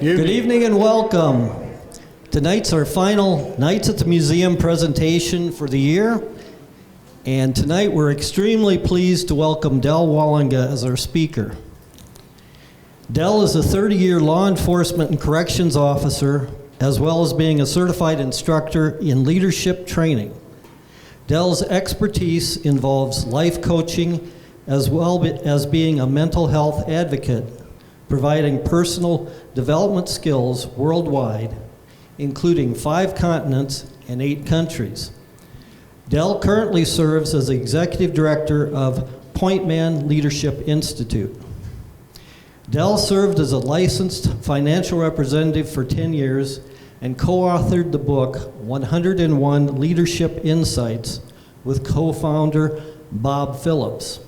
Good evening and welcome. Tonight's our final Nights at the Museum presentation for the year. And tonight we're extremely pleased to welcome Del Walinga as our speaker. Del is a 30-year law enforcement and corrections officer, as well as being a certified instructor in leadership training. Del's expertise involves life coaching as well as being a mental health advocate, providing personal development skills worldwide, including 5 continents and 8 countries. Del currently serves as executive director of Point Man Leadership Institute. Del served as a licensed financial representative for 10 years and co-authored the book 101 Leadership Insights with co-founder Bob Phillips.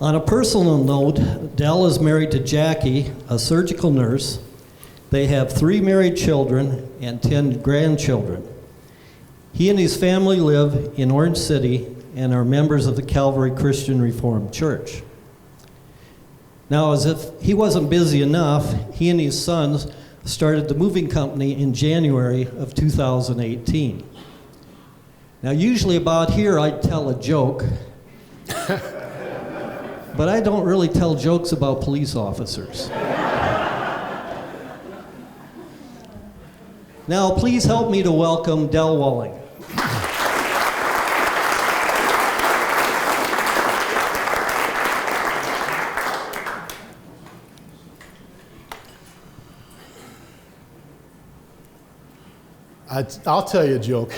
On a personal note, Del is married to Jackie, a surgical nurse. They have 3 married children and 10 grandchildren. He and his family live in Orange City and are members of the Calvary Christian Reformed Church. Now, as if he wasn't busy enough, he and his sons started the moving company in January of 2018. Now, usually about here I'd tell a joke, but I don't really tell jokes about police officers. Now, please help me to welcome Del Walinga. I'll tell you a joke.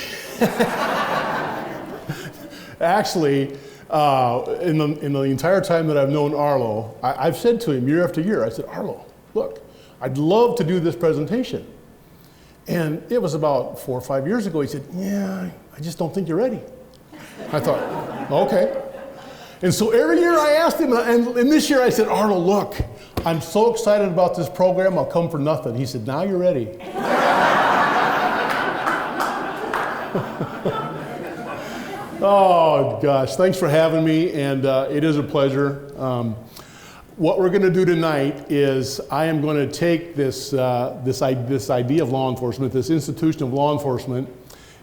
Actually, in the entire time that I've known Arlo, I've said to him year after year, I said, Arlo, look, I'd love to do this presentation. And it was about 4 or 5 years ago, he said, yeah, I just don't think you're ready. I thought, okay. And so every year I asked him, and this year I said, Arlo, look, I'm so excited about this program, I'll come for nothing. He said, now you're ready. Oh gosh, thanks for having me, and it is a pleasure. What we're going to do tonight is I am going to take this idea of law enforcement, this institution of law enforcement,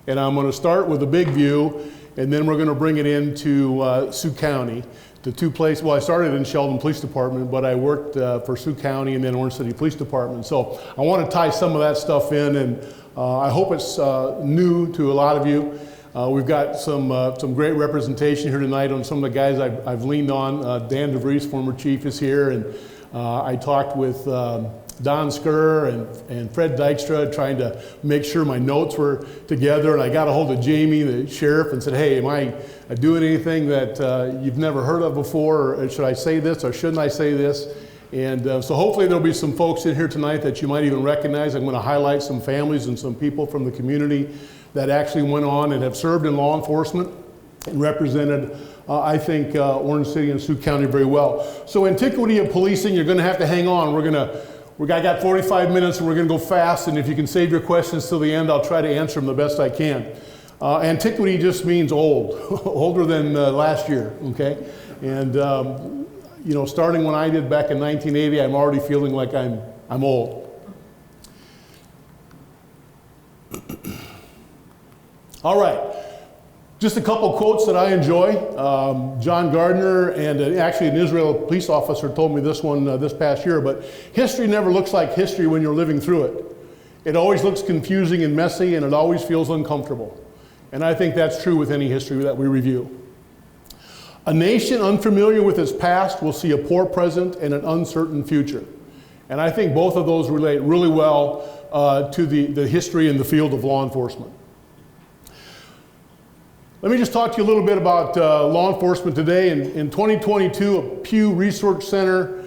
and I'm going to start with a big view, and then we're going to bring it into Sioux County, the 2 places. Well, I started in Sheldon Police Department, but I worked for Sioux County and then Orange City Police Department. So I want to tie some of that stuff in, and I hope it's new to a lot of you. We've got some great representation here tonight on some of the guys I've leaned on. Dan DeVries, former chief, is here, and I talked with Don Skur and Fred Dykstra trying to make sure my notes were together, and I got a hold of Jamie, the sheriff, and said, hey, am I doing anything that you've never heard of before, or should I say this, or shouldn't I say this? And so hopefully there'll be some folks in here tonight that you might even recognize. I'm going to highlight some families and some people from the community that actually went on and have served in law enforcement and represented, I think, Orange City and Sioux County very well. So Antiquity of Policing, you're going to have to hang on. I got 45 minutes and we're going to go fast, and if you can save your questions till the end, I'll try to answer them the best I can. Antiquity just means old, older than last year, okay? And you know, starting when I did back in 1980, I'm already feeling like I'm old. All right, just a couple quotes that I enjoy. John Gardner and actually an Israel police officer told me this one this past year, but history never looks like history when you're living through it. It always looks confusing and messy, and it always feels uncomfortable. And I think that's true with any history that we review. A nation unfamiliar with its past will see a poor present and an uncertain future. And I think both of those relate really well to the history in the field of law enforcement. Let me just talk to you a little bit about law enforcement today. In 2022, a Pew Research Center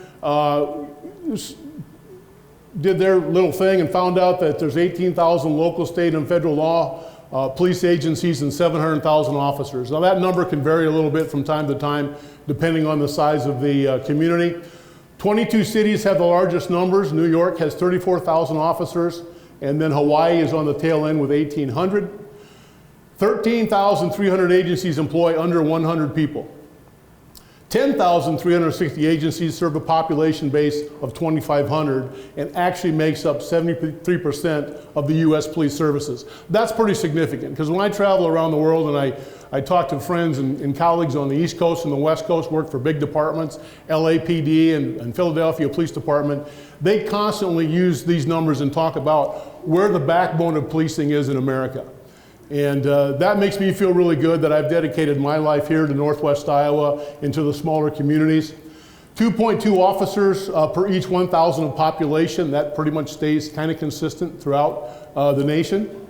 did their little thing and found out that there's 18,000 local, state, and federal law police agencies and 700,000 officers. Now that number can vary a little bit from time to time depending on the size of the community. 22 cities have the largest numbers. New York has 34,000 officers, and then Hawaii is on the tail end with 1,800. 13,300 agencies employ under 100 people. 10,360 agencies serve a population base of 2,500 and actually makes up 73% of the U.S. police services. That's pretty significant, because when I travel around the world and I talk to friends and colleagues on the East Coast and the West Coast, work for big departments, LAPD and Philadelphia Police Department, they constantly use these numbers and talk about where the backbone of policing is in America. And that makes me feel really good that I've dedicated my life here to Northwest Iowa and to the smaller communities. 2.2 officers per each 1,000 of population. That pretty much stays kind of consistent throughout the nation.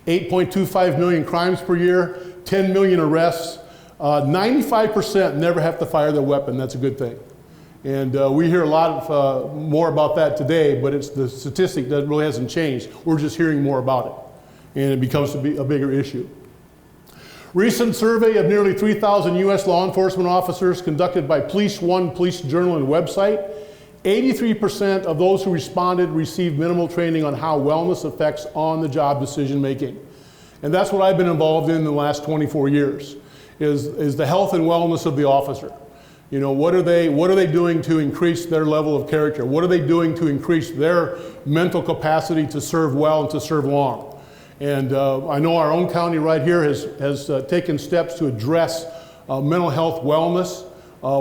8.25 million crimes per year, 10 million arrests. 95% never have to fire their weapon. That's a good thing. And we hear a lot of, more about that today, but it's the statistic that really hasn't changed. We're just hearing more about it, and it becomes a bigger issue. Recent survey of nearly 3,000 U.S. law enforcement officers conducted by Police One Police Journal and website, 83% of those who responded received minimal training on how wellness affects on-the-job decision making. And that's what I've been involved in the last 24 years, is the health and wellness of the officer. You know, what are they doing to increase their level of character? What are they doing to increase their mental capacity to serve well and to serve long? And I know our own county right here has taken steps to address mental health wellness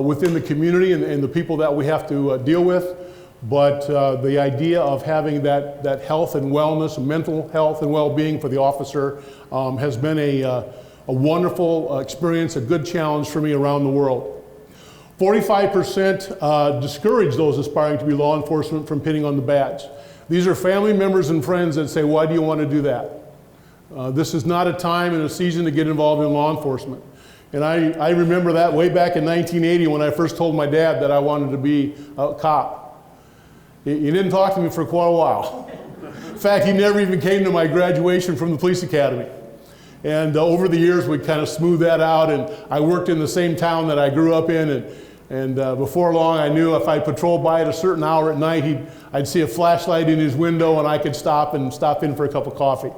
within the community and the people that we have to deal with. But the idea of having that health and wellness, mental health and well-being for the officer has been a wonderful experience, a good challenge for me around the world. 45% discourage those aspiring to be law enforcement from pinning on the badge. These are family members and friends that say, why do you want to do that? This is not a time and a season to get involved in law enforcement. And I remember that way back in 1980 when I first told my dad that I wanted to be a cop. He didn't talk to me for quite a while. In fact, he never even came to my graduation from the police academy. And over the years, we kind of smoothed that out, and I worked in the same town that I grew up in, and before long, I knew if I patrolled by at a certain hour at night, I'd see a flashlight in his window, and I could stop in for a cup of coffee.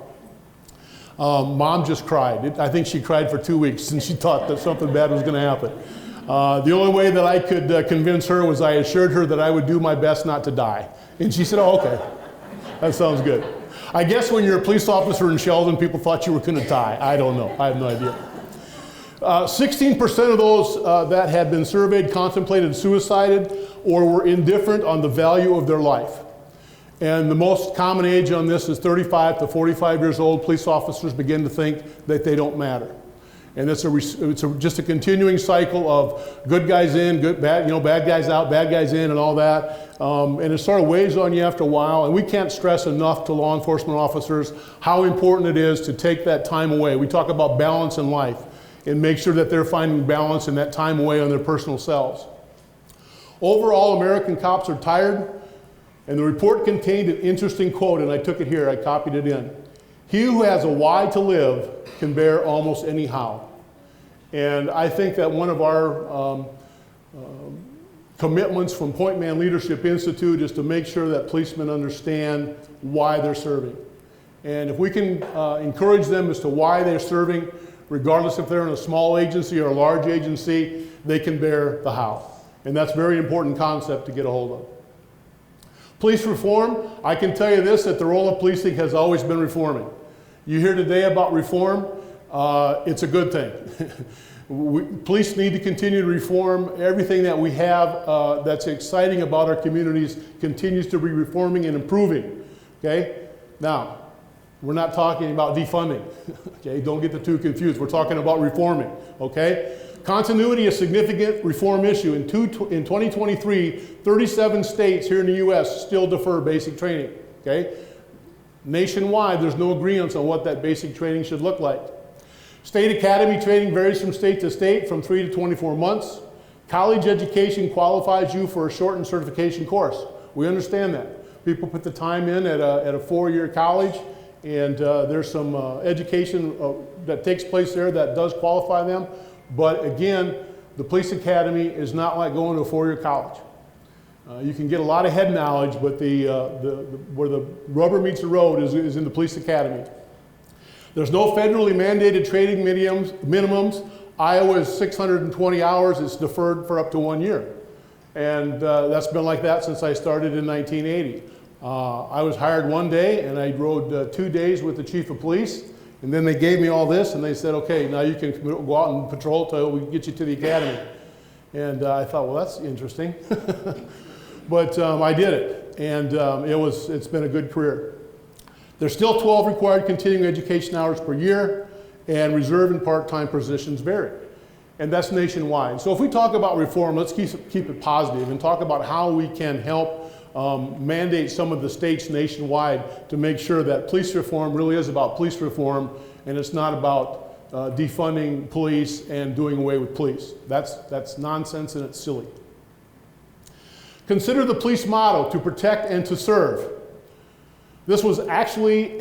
Mom just cried. I think she cried for 2 weeks, and she thought that something bad was going to happen. The only way that I could convince her was I assured her that I would do my best not to die. And she said, oh, okay, that sounds good. I guess when you're a police officer in Sheldon, people thought you were going to die. I don't know. I have no idea. 16% of those that had been surveyed contemplated suicide or were indifferent on the value of their life. And the most common age on this is 35 to 45 years old. Police officers begin to think that they don't matter. And it's just a continuing cycle of good guys in, bad guys out, bad guys in, and all that. And it sort of weighs on you after a while. And we can't stress enough to law enforcement officers how important it is to take that time away. We talk about balance in life and make sure that they're finding balance in that time away on their personal selves. Overall, American cops are tired. And the report contained an interesting quote, and I took it here, I copied it in. He who has a why to live can bear almost any how. And I think that one of our commitments from Point Man Leadership Institute is to make sure that policemen understand why they're serving. And if we can encourage them as to why they're serving, regardless if they're in a small agency or a large agency, they can bear the how. And that's a very important concept to get a hold of. Police reform, I can tell you this, that the role of policing has always been reforming. You hear today about reform, it's a good thing. Police need to continue to reform. Everything that we have that's exciting about our communities continues to be reforming and improving, okay? Now, we're not talking about defunding, okay? Don't get the two confused. We're talking about reforming, okay? Continuity is a significant reform issue. In 2023, 37 states here in the U.S. still defer basic training, okay? Nationwide, there's no agreement on what that basic training should look like. State academy training varies from state to state from 3 to 24 months. College education qualifies you for a shortened certification course. We understand that. People put the time in at a 4-year college, and there's some education that takes place there that does qualify them. But again, the police academy is not like going to a 4-year college. You can get a lot of head knowledge, but where the rubber meets the road is in the police academy. There's no federally mandated training minimums. Iowa is 620 hours. It's deferred for up to 1 year. And that's been like that since I started in 1980. I was hired one day, and I rode 2 days with the chief of police. And then they gave me all this, and they said, okay, now you can go out and patrol till we get you to the academy. And I thought, well, that's interesting. But I did it, and it's been a good career. There's still 12 required continuing education hours per year, and reserve and part-time positions vary. And that's nationwide. So if we talk about reform, let's keep it positive and talk about how we can help mandate some of the states nationwide to make sure that police reform really is about police reform, and it's not about defunding police and doing away with police. That's nonsense, and it's silly. Consider the police motto, to protect and to serve. This was actually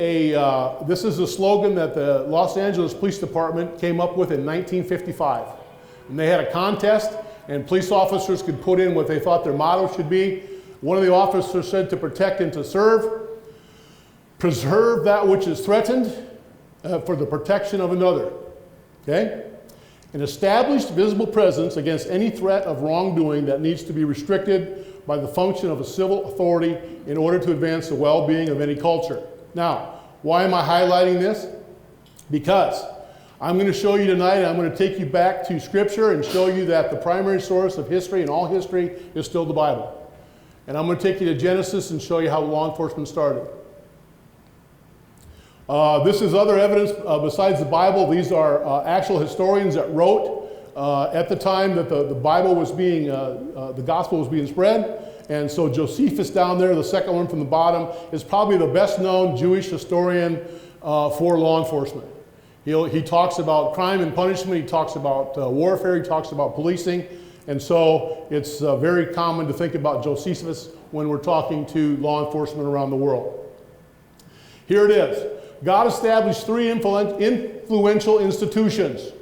this is a slogan that the Los Angeles Police Department came up with in 1955. And they had a contest, and police officers could put in what they thought their motto should be. One of the officers said, to protect and to serve, preserve that which is threatened for the protection of another. Okay? An established visible presence against any threat of wrongdoing that needs to be restricted by the function of a civil authority in order to advance the well-being of any culture. Now, why am I highlighting this? Because I'm going to show you tonight, I'm going to take you back to Scripture and show you that the primary source of history and all history is still the Bible. And I'm going to take you to Genesis and show you how law enforcement started. This is other evidence besides the Bible. These are actual historians that wrote at the time that the Bible was being, the gospel was being spread. And so Josephus down there, the second one from the bottom, is probably the best known Jewish historian for law enforcement. He talks about crime and punishment, he talks about warfare, he talks about policing. And so it's very common to think about Josephus when we're talking to law enforcement around the world. Here it is. God established 3 influential institutions.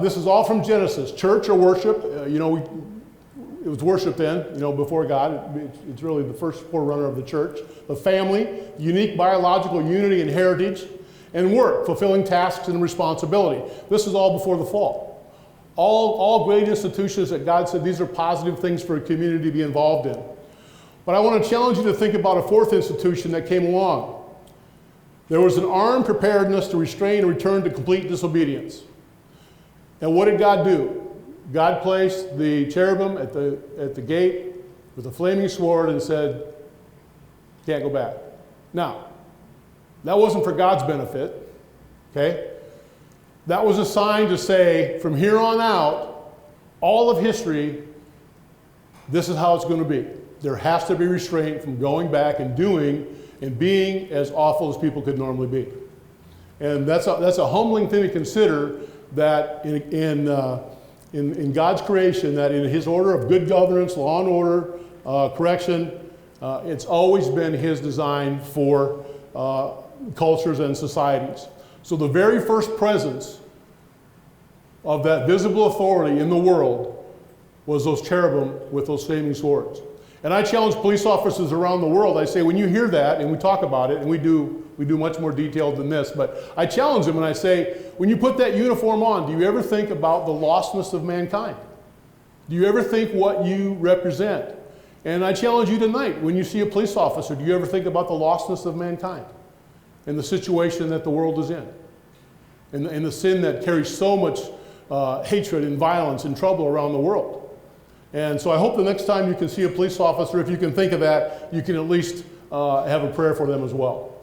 This is all from Genesis. Church or worship. It was worship then, before God. It's really the first forerunner of the church. The family, unique biological unity and heritage, and work, fulfilling tasks and responsibility. This is all before the fall. All great institutions that God said these are positive things for a community to be involved in. But I want to challenge you to think about a 4th institution that came along. There was an armed preparedness to restrain and return to complete disobedience. And what did God do? God placed the cherubim at the gate with a flaming sword and said, can't go back. Now, that wasn't for God's benefit, okay? That was a sign to say, from here on out, all of history, this is how it's going to be. There has to be restraint from going back and doing and being as awful as people could normally be. And that's a humbling thing to consider, that in God's creation, that in His order of good governance, law and order, correction, it's always been His design for cultures and societies. So the very first presence of that visible authority in the world was those cherubim with those flaming swords. And I challenge police officers around the world. I say, when you hear that, and we talk about it, and we do much more detailed than this, but I challenge them and I say, when you put that uniform on, do you ever think about the lostness of mankind? Do you ever think what you represent? And I challenge you tonight, when you see a police officer, do you ever think about the lostness of mankind and the situation that the world is in? And the sin that carries so much hatred and violence and trouble around the world. And so I hope the next time you can see a police officer, if you can think of that, you can at least have a prayer for them as well.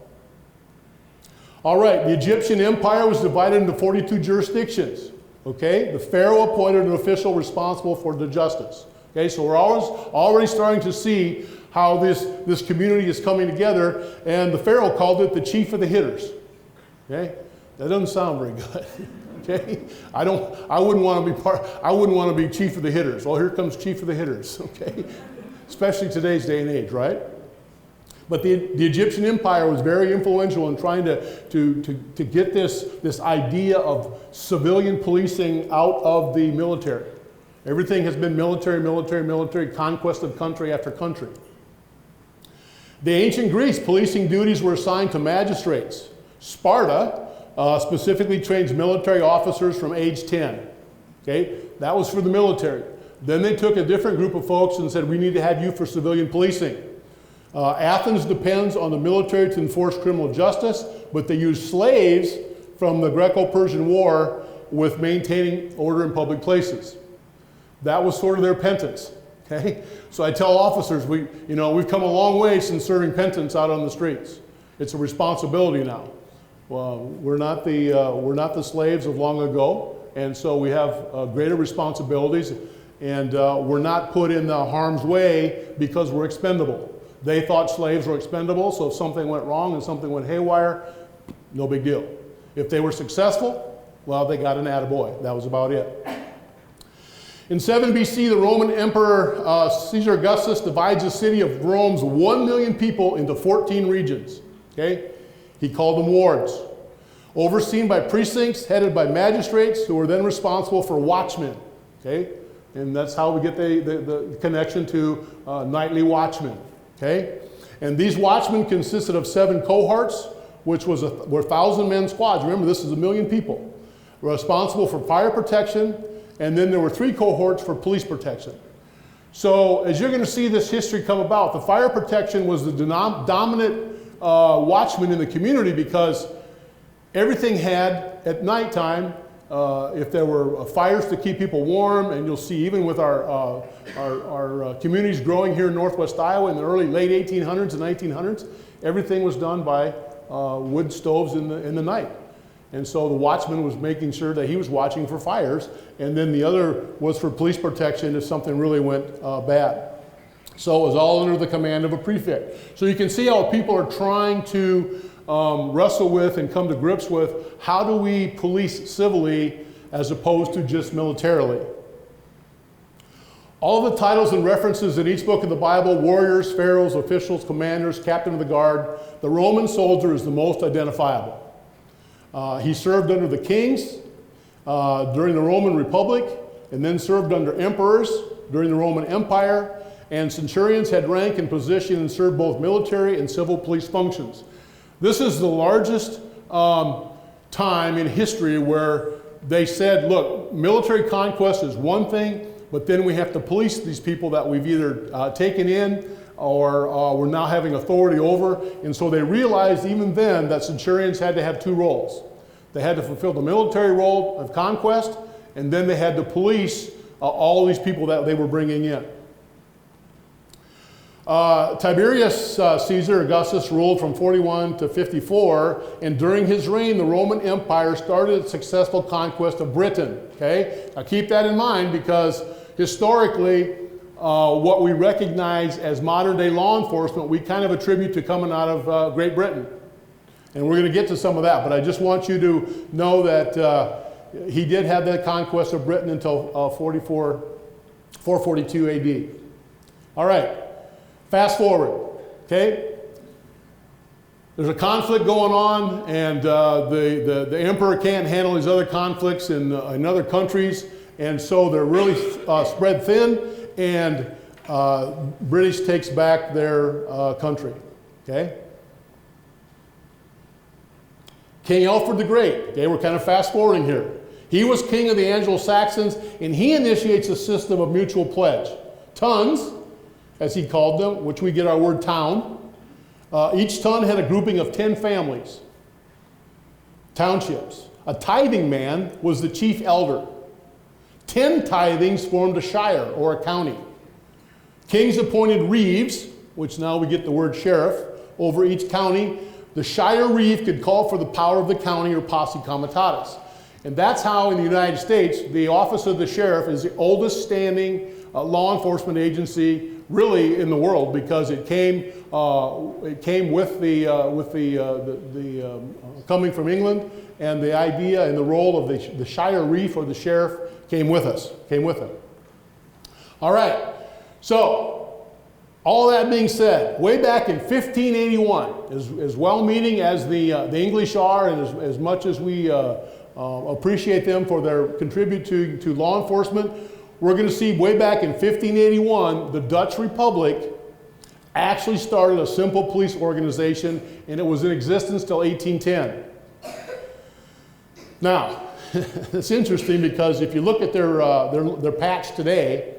All right, the Egyptian empire was divided into 42 jurisdictions. Okay, the Pharaoh appointed an official responsible for the justice. Okay, so we're already starting to see how this community is coming together, and the Pharaoh called it the chief of the hitters. Okay, that doesn't sound very good. Okay, I wouldn't want to be chief of the hitters. Well, here comes chief of the hitters. Okay, especially today's day and age, right? But the Egyptian empire was very influential in trying to get this idea of civilian policing out of the military. Everything has been military, military, military, conquest of country after country. The ancient Greece, policing duties were assigned to magistrates. Sparta specifically trains military officers from age 10. Okay, that was for the military. Then they took a different group of folks and said, we need to have you for civilian policing. Athens depends on the military to enforce criminal justice, but they use slaves from the Greco-Persian War with maintaining order in public places. That was sort of their penance. Okay? So I tell officers, we've come a long way since serving penance out on the streets. It's a responsibility now. We're not the slaves of long ago, and so we have greater responsibilities, and we're not put in the harm's way because we're expendable. They thought slaves were expendable, so if something went wrong and something went haywire, no big deal. If they were successful, well, they got an attaboy. That was about it. In 7 BC, the Roman Emperor Caesar Augustus divides the city of Rome's 1 million people into 14 regions. Okay? He called them wards, overseen by precincts headed by magistrates who were then responsible for watchmen. Okay? And that's how we get the connection to nightly watchmen. Okay? And these watchmen consisted of 7 cohorts, which were 1,000-man squads. Remember, this is 1 million people. Responsible for fire protection, and then there were 3 cohorts for police protection. So as you're going to see this history come about, the fire protection was the dominant watchman in the community because everything had, at nighttime, if there were fires to keep people warm, and you'll see even with our communities growing here in Northwest Iowa in the late 1800s and 1900s, everything was done by wood stoves in the night. And so the watchman was making sure that he was watching for fires, and then the other was for police protection if something really went bad. So it was all under the command of a prefect. So you can see how people are trying to wrestle with and come to grips with how do we police civilly as opposed to just militarily. All the titles and references in each book of the Bible, warriors, pharaohs, officials, commanders, captain of the guard, the Roman soldier is the most identifiable. He served under the kings during the Roman Republic, and then served under emperors during the Roman Empire, and centurions had rank and position and served both military and civil police functions. This is the largest time in history where they said, look, military conquest is one thing, but then we have to police these people that we've either taken in or we're now having authority over. And so they realized even then that centurions had to have 2 roles. They had to fulfill the military role of conquest, and then they had to police all these people that they were bringing in. Tiberius Caesar Augustus ruled from 41 to 54, and during his reign, the Roman Empire started its successful conquest of Britain. Okay? Now keep that in mind because historically, what we recognize as modern-day law enforcement, we kind of attribute to coming out of Great Britain. And we're going to get to some of that, but I just want you to know that he did have that conquest of Britain until 442 AD. All right, fast forward, okay? There's a conflict going on, and the emperor can't handle these other conflicts in other countries, and so they're really spread thin, and British takes back their country, okay? King Alfred the Great, okay, we're kind of fast forwarding here. He was king of the Anglo-Saxons, and he initiates a system of mutual pledge. Tons, as he called them, which we get our word town. Each ton had a grouping of 10 families, townships. A tithing man was the chief elder. 10 tithings formed a shire or a county. Kings appointed reeves, which now we get the word sheriff, over each county. The shire reeve could call for the power of the county or posse comitatus. And that's how in the United States, the office of the sheriff is the oldest standing law enforcement agency really in the world because it came with the coming from England, and the idea and the role of the shire reeve or the sheriff came with him. All right, so all that being said, way back in 1581, as well-meaning as the English are, and as much as we appreciate them for their contribute to law enforcement, we're going to see way back in 1581, the Dutch Republic actually started a simple police organization, and it was in existence till 1810. Now, it's interesting because if you look at their patch today,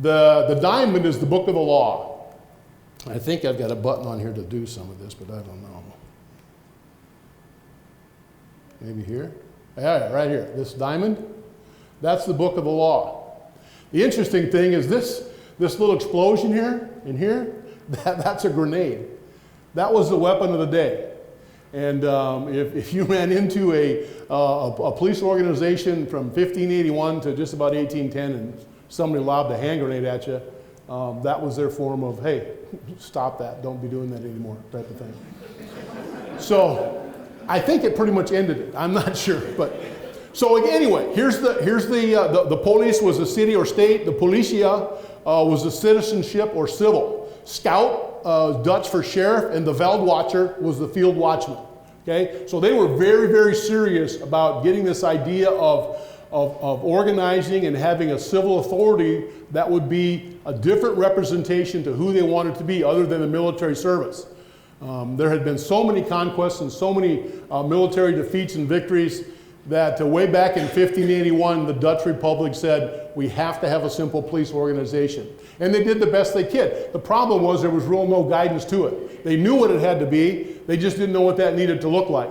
the diamond is the book of the law. I think I've got a button on here to do some of this, but I don't know. Maybe here? Yeah, right here. This diamond, that's the book of the law. The interesting thing is this little explosion here, in here, that's a grenade. That was the weapon of the day. And if you ran into a police organization from 1581 to just about 1810 and somebody lobbed a hand grenade at you, that was their form of, hey, stop that, don't be doing that anymore, type of thing. So I think it pretty much ended it. I'm not sure, but so anyway, here's the police was a city or state. The policia was a citizenship or civil. Scout, Dutch for sheriff, and the Veldwachter was the field watchman. Okay, so they were very, very serious about getting this idea of organizing and having a civil authority that would be a different representation to who they wanted to be, other than the military service. There had been so many conquests and so many military defeats and victories that way back in 1581, the Dutch Republic said, we have to have a simple police organization. And they did the best they could. The problem was there was real no guidance to it. They knew what it had to be, they just didn't know what that needed to look like.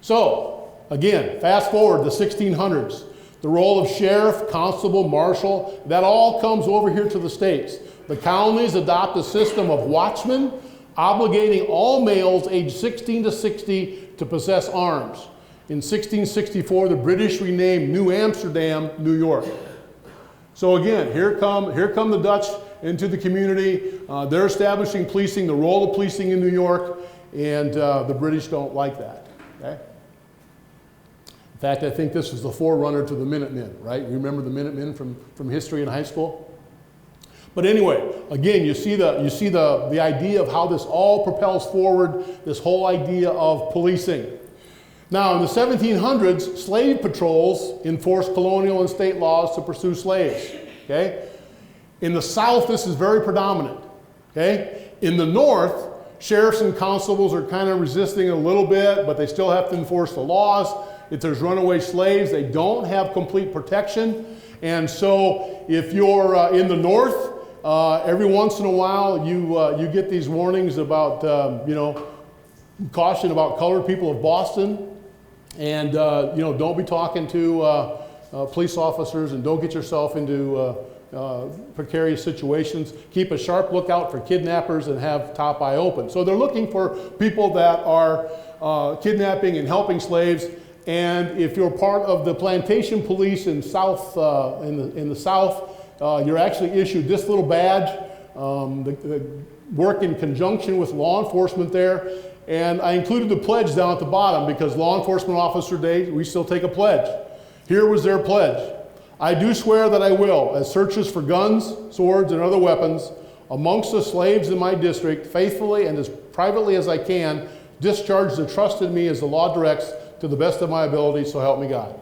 So, again, fast forward the 1600s. The role of sheriff, constable, marshal, that all comes over here to the States. The colonies adopt a system of watchmen, obligating all males aged 16 to 60 to possess arms. In 1664, the British renamed New Amsterdam, New York. So again, here come the Dutch into the community. They're establishing policing, the role of policing in New York, and the British don't like that. Okay? In fact, I think this is the forerunner to the Minutemen, right? You remember the Minutemen from history in high school? But anyway, again, you see the idea of how this all propels forward, this whole idea of policing. Now, in the 1700s, slave patrols enforced colonial and state laws to pursue slaves. Okay? In the South, this is very predominant. Okay? In the North, sheriffs and constables are kind of resisting a little bit, but they still have to enforce the laws. If there's runaway slaves, they don't have complete protection. And so if you're in the North, every once in a while you get these warnings about, caution about colored people of Boston. And, don't be talking to police officers, and don't get yourself into precarious situations. Keep a sharp lookout for kidnappers and have top eye open. So they're looking for people that are kidnapping and helping slaves. And if you're part of the plantation police in South, in the South, you're actually issued this little badge. Work in conjunction with law enforcement there. And I included the pledge down at the bottom because Law Enforcement Officer Day, we still take a pledge. Here was their pledge. I do swear that I will, as searches for guns, swords, and other weapons amongst the slaves in my district, faithfully and as privately as I can, discharge the trust in me as the law directs to the best of my ability, so help me God.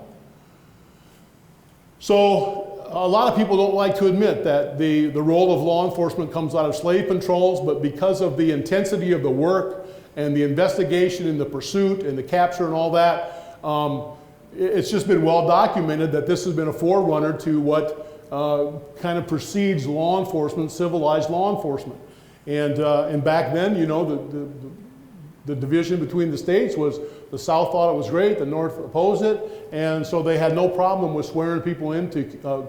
So a lot of people don't like to admit that the role of law enforcement comes out of slave patrols, but because of the intensity of the work and the investigation and the pursuit and the capture and all that, it's just been well documented that this has been a forerunner to what kind of precedes law enforcement, civilized law enforcement. And back then, the division between the states was the South thought it was great, the North opposed it, and so they had no problem with swearing people into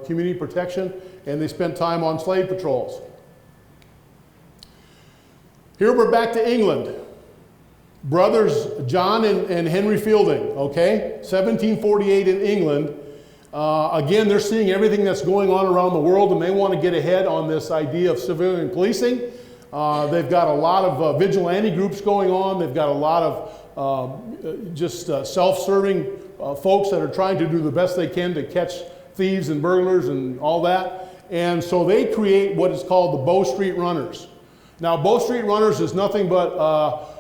community protection, and they spent time on slave patrols. Here we're back to England. Brothers John and Henry Fielding, okay? 1748 in England. Again, they're seeing everything that's going on around the world, and they want to get ahead on this idea of civilian policing. They've got a lot of vigilante groups going on. They've got a lot of just self-serving folks that are trying to do the best they can to catch thieves and burglars and all that. And so they create what is called the Bow Street Runners. Now, Bow Street Runners is nothing but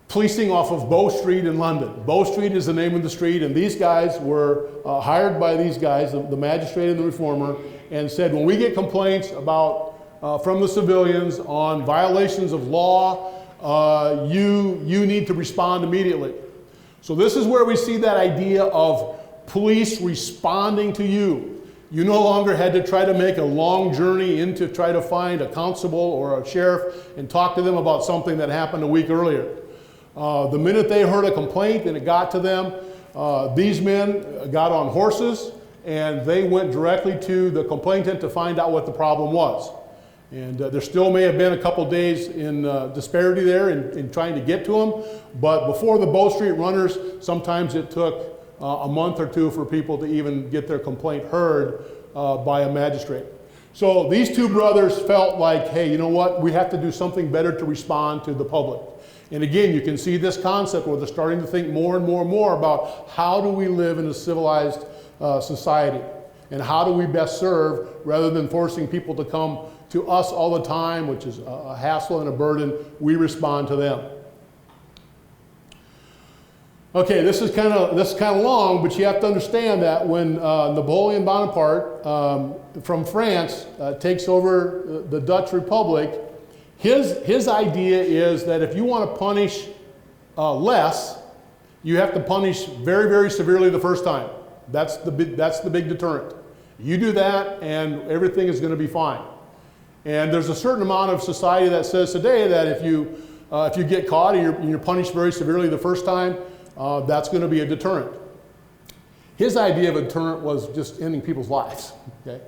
policing off of Bow Street in London. Bow Street is the name of the street, and these guys were hired by these guys, the magistrate and the reformer, and said, when we get complaints about from the civilians on violations of law, you need to respond immediately. So this is where we see that idea of police responding to you. You no longer had to try to make a long journey in to try to find a constable or a sheriff and talk to them about something that happened a week earlier. The minute they heard a complaint and it got to them, these men got on horses and they went directly to the complainant to find out what the problem was. And there still may have been a couple days in disparity there in trying to get to them, but before the Bow Street runners, sometimes it took a month or two for people to even get their complaint heard by a magistrate. So these two brothers felt like, hey, you know what, we have to do something better to respond to the public. And again, you can see this concept where they're starting to think more and more and more about how do we live in a civilized society and how do we best serve rather than forcing people to come to us all the time, which is a hassle and a burden. We respond to them. Okay, this is kind of long, but you have to understand that when Napoleon Bonaparte from France takes over the Dutch Republic, his idea is that if you want to punish less, you have to punish very, very severely the first time. That's the big deterrent. You do that, and everything is going to be fine. And there's a certain amount of society that says today that if you get caught and you're punished very severely the first time, that's going to be a deterrent. His idea of a deterrent was just ending people's lives. Okay,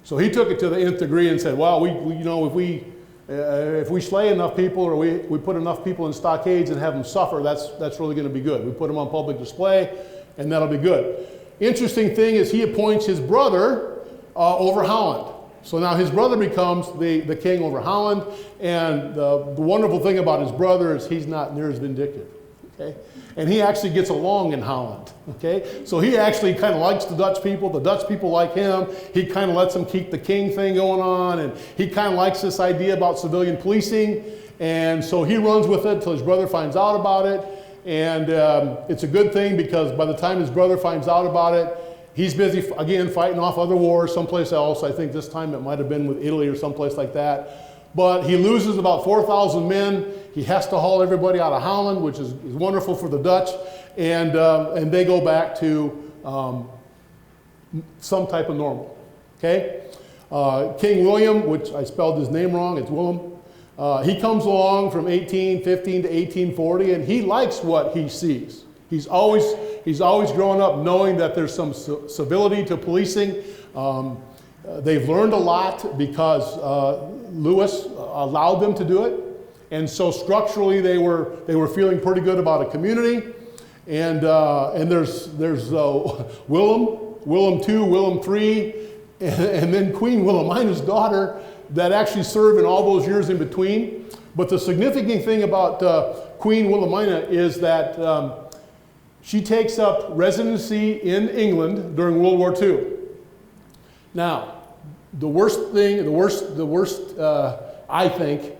so he took it to the nth degree and said, well, if we slay enough people or we put enough people in stockades and have them suffer, that's really going to be good. We put them on public display, and that'll be good. Interesting thing is he appoints his brother over Holland. So now his brother becomes the king over Holland, and the wonderful thing about his brother is he's not near as vindictive. Okay? And he actually gets along in Holland. Okay? So he actually kind of likes the Dutch people like him. He kind of lets them keep the king thing going on, and he kind of likes this idea about civilian policing, and so he runs with it until his brother finds out about it. And it's a good thing because by the time his brother finds out about it, he's busy, again, fighting off other wars someplace else. I think this time it might have been with Italy or someplace like that. But he loses about 4,000 men. He has to haul everybody out of Holland, which is wonderful for the Dutch. And they go back to some type of normal. Okay? King William, which I spelled his name wrong, it's Willem. He comes along from 1815 to 1840, and he likes what he sees. He's always grown up knowing that there's some civility to policing. They've learned a lot because Lewis allowed them to do it, and so structurally they were feeling pretty good about a community. And there's Willem II, Willem III, and then Queen Wilhelmina's daughter that actually served in all those years in between. But the significant thing about Queen Wilhelmina is that she takes up residency in England during World War II. Now, the worst, I think,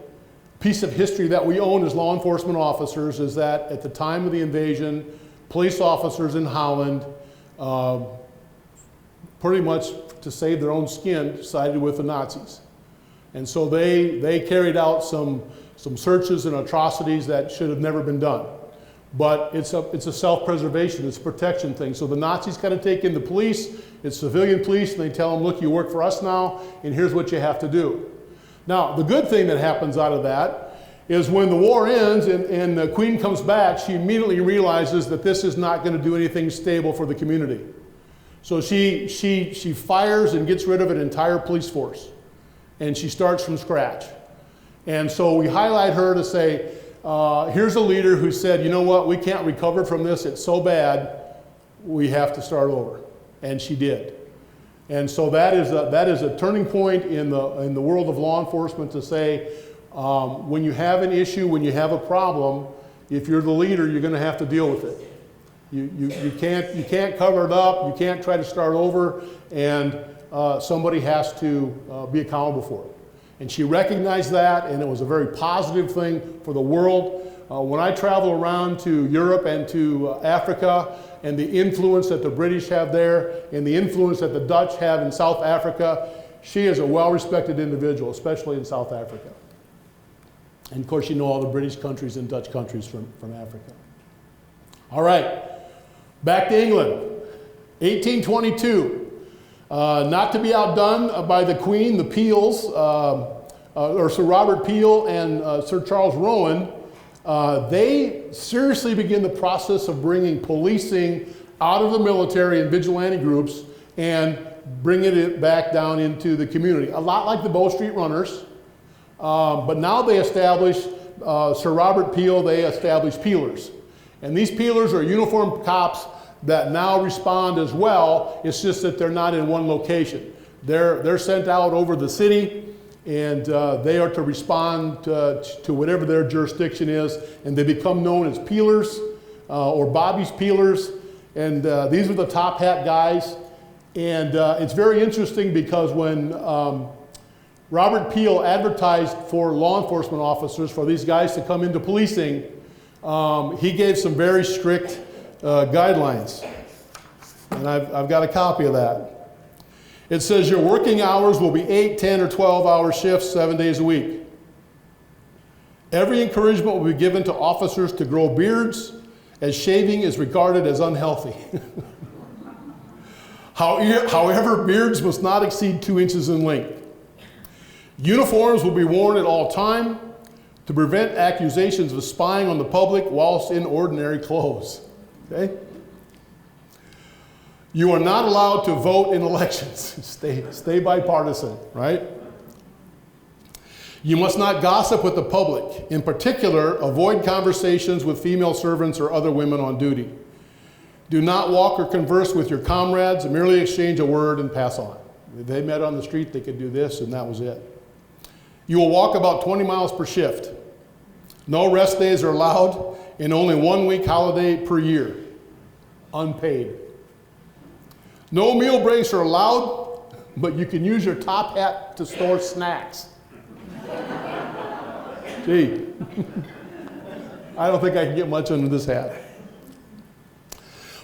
piece of history that we own as law enforcement officers is that at the time of the invasion, police officers in Holland, pretty much to save their own skin, sided with the Nazis. And so they carried out some searches and atrocities that should have never been done. But it's a self-preservation, it's a protection thing. So the Nazis kind of take in the police, it's civilian police, and they tell them, look, you work for us now, and here's what you have to do. Now, the good thing that happens out of that is when the war ends and the Queen comes back, she immediately realizes that this is not going to do anything stable for the community. So she fires and gets rid of an entire police force. And she starts from scratch. And so we highlight her to say, here's a leader who said, you know what, we can't recover from this, it's so bad, we have to start over. And she did. And so that is a turning point in the world of law enforcement to say, when you have an issue, when you have a problem, if you're the leader, you're going to have to deal with it. You can't cover it up, you can't try to start over, and somebody has to be accountable for it. And she recognized that, and it was a very positive thing for the world. When I travel around to Europe and to Africa, and the influence that the British have there, and the influence that the Dutch have in South Africa, she is a well-respected individual, especially in South Africa. And of course, you know all the British countries and Dutch countries from Africa. All right. Back to England, 1822. Not to be outdone by the Queen, the Peels, or Sir Robert Peel and Sir Charles Rowan, they seriously begin the process of bringing policing out of the military and vigilante groups and bringing it back down into the community. A lot like the Bow Street Runners, but now they establish, Sir Robert Peel, they establish peelers. And these peelers are uniformed cops that now respond as well. It's just that they're not in one location. They're sent out over the city, and they are to respond to whatever their jurisdiction is, and they become known as peelers or Bobby's peelers. And these are the top hat guys. And it's very interesting because when Robert Peel advertised for law enforcement officers for these guys to come into policing, he gave some very strict guidelines. And I've got a copy of that. It says your working hours will be 8, 10, or 12-hour shifts, 7 days a week. Every encouragement will be given to officers to grow beards, as shaving is regarded as unhealthy. However, beards must not exceed 2 inches in length. Uniforms will be worn at all time to prevent accusations of spying on the public whilst in ordinary clothes. Okay? You are not allowed to vote in elections. Stay bipartisan, right? You must not gossip with the public. In particular, avoid conversations with female servants or other women on duty. Do not walk or converse with your comrades, merely exchange a word and pass on. If they met on the street, they could do this, and that was it. You will walk about 20 miles per shift. No rest days are allowed, and only 1 week holiday per year, unpaid. No meal breaks are allowed, but you can use your top hat to store snacks. Gee, I don't think I can get much under this hat.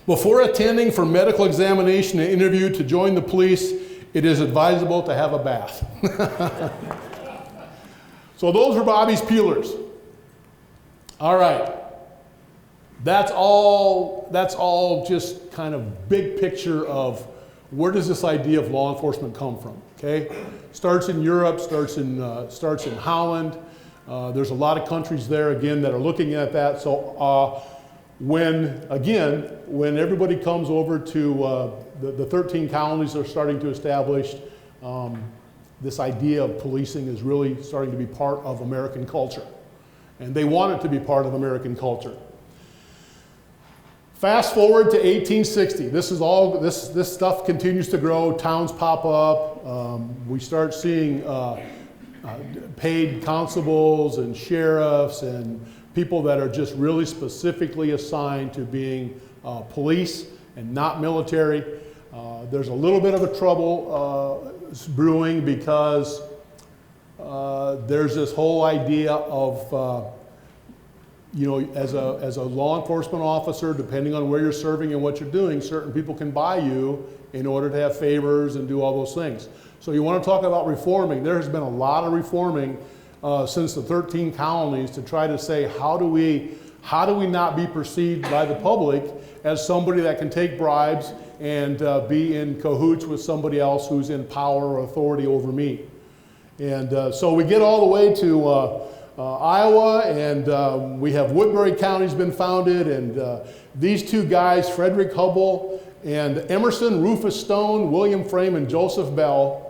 Before attending for medical examination and interview to join the police, it is advisable to have a bath. So those are Bobby's peelers. All right. That's all just kind of big picture of where does this idea of law enforcement come from, okay? Starts in Europe, starts in Holland. There's a lot of countries there, again, that are looking at that. So when everybody comes over to the 13 colonies that are starting to establish, this idea of policing is really starting to be part of American culture. And they want it to be part of American culture. Fast forward to 1860. This stuff continues to grow. Towns pop up. We start seeing paid constables and sheriffs and people that are just really specifically assigned to being police and not military. There's a little bit of a trouble brewing because there's this whole idea of as a law enforcement officer, depending on where you're serving and what you're doing, certain people can buy you in order to have favors and do all those things. So you want to talk about reforming. There has been a lot of reforming since the 13 colonies to try to say, how do we not be perceived by the public as somebody that can take bribes and be in cahoots with somebody else who's in power or authority over me. And so we get all the way to Iowa, and we have Woodbury County's been founded, and these two guys, Frederick Hubble and Emerson, Rufus Stone, William Frame, and Joseph Bell,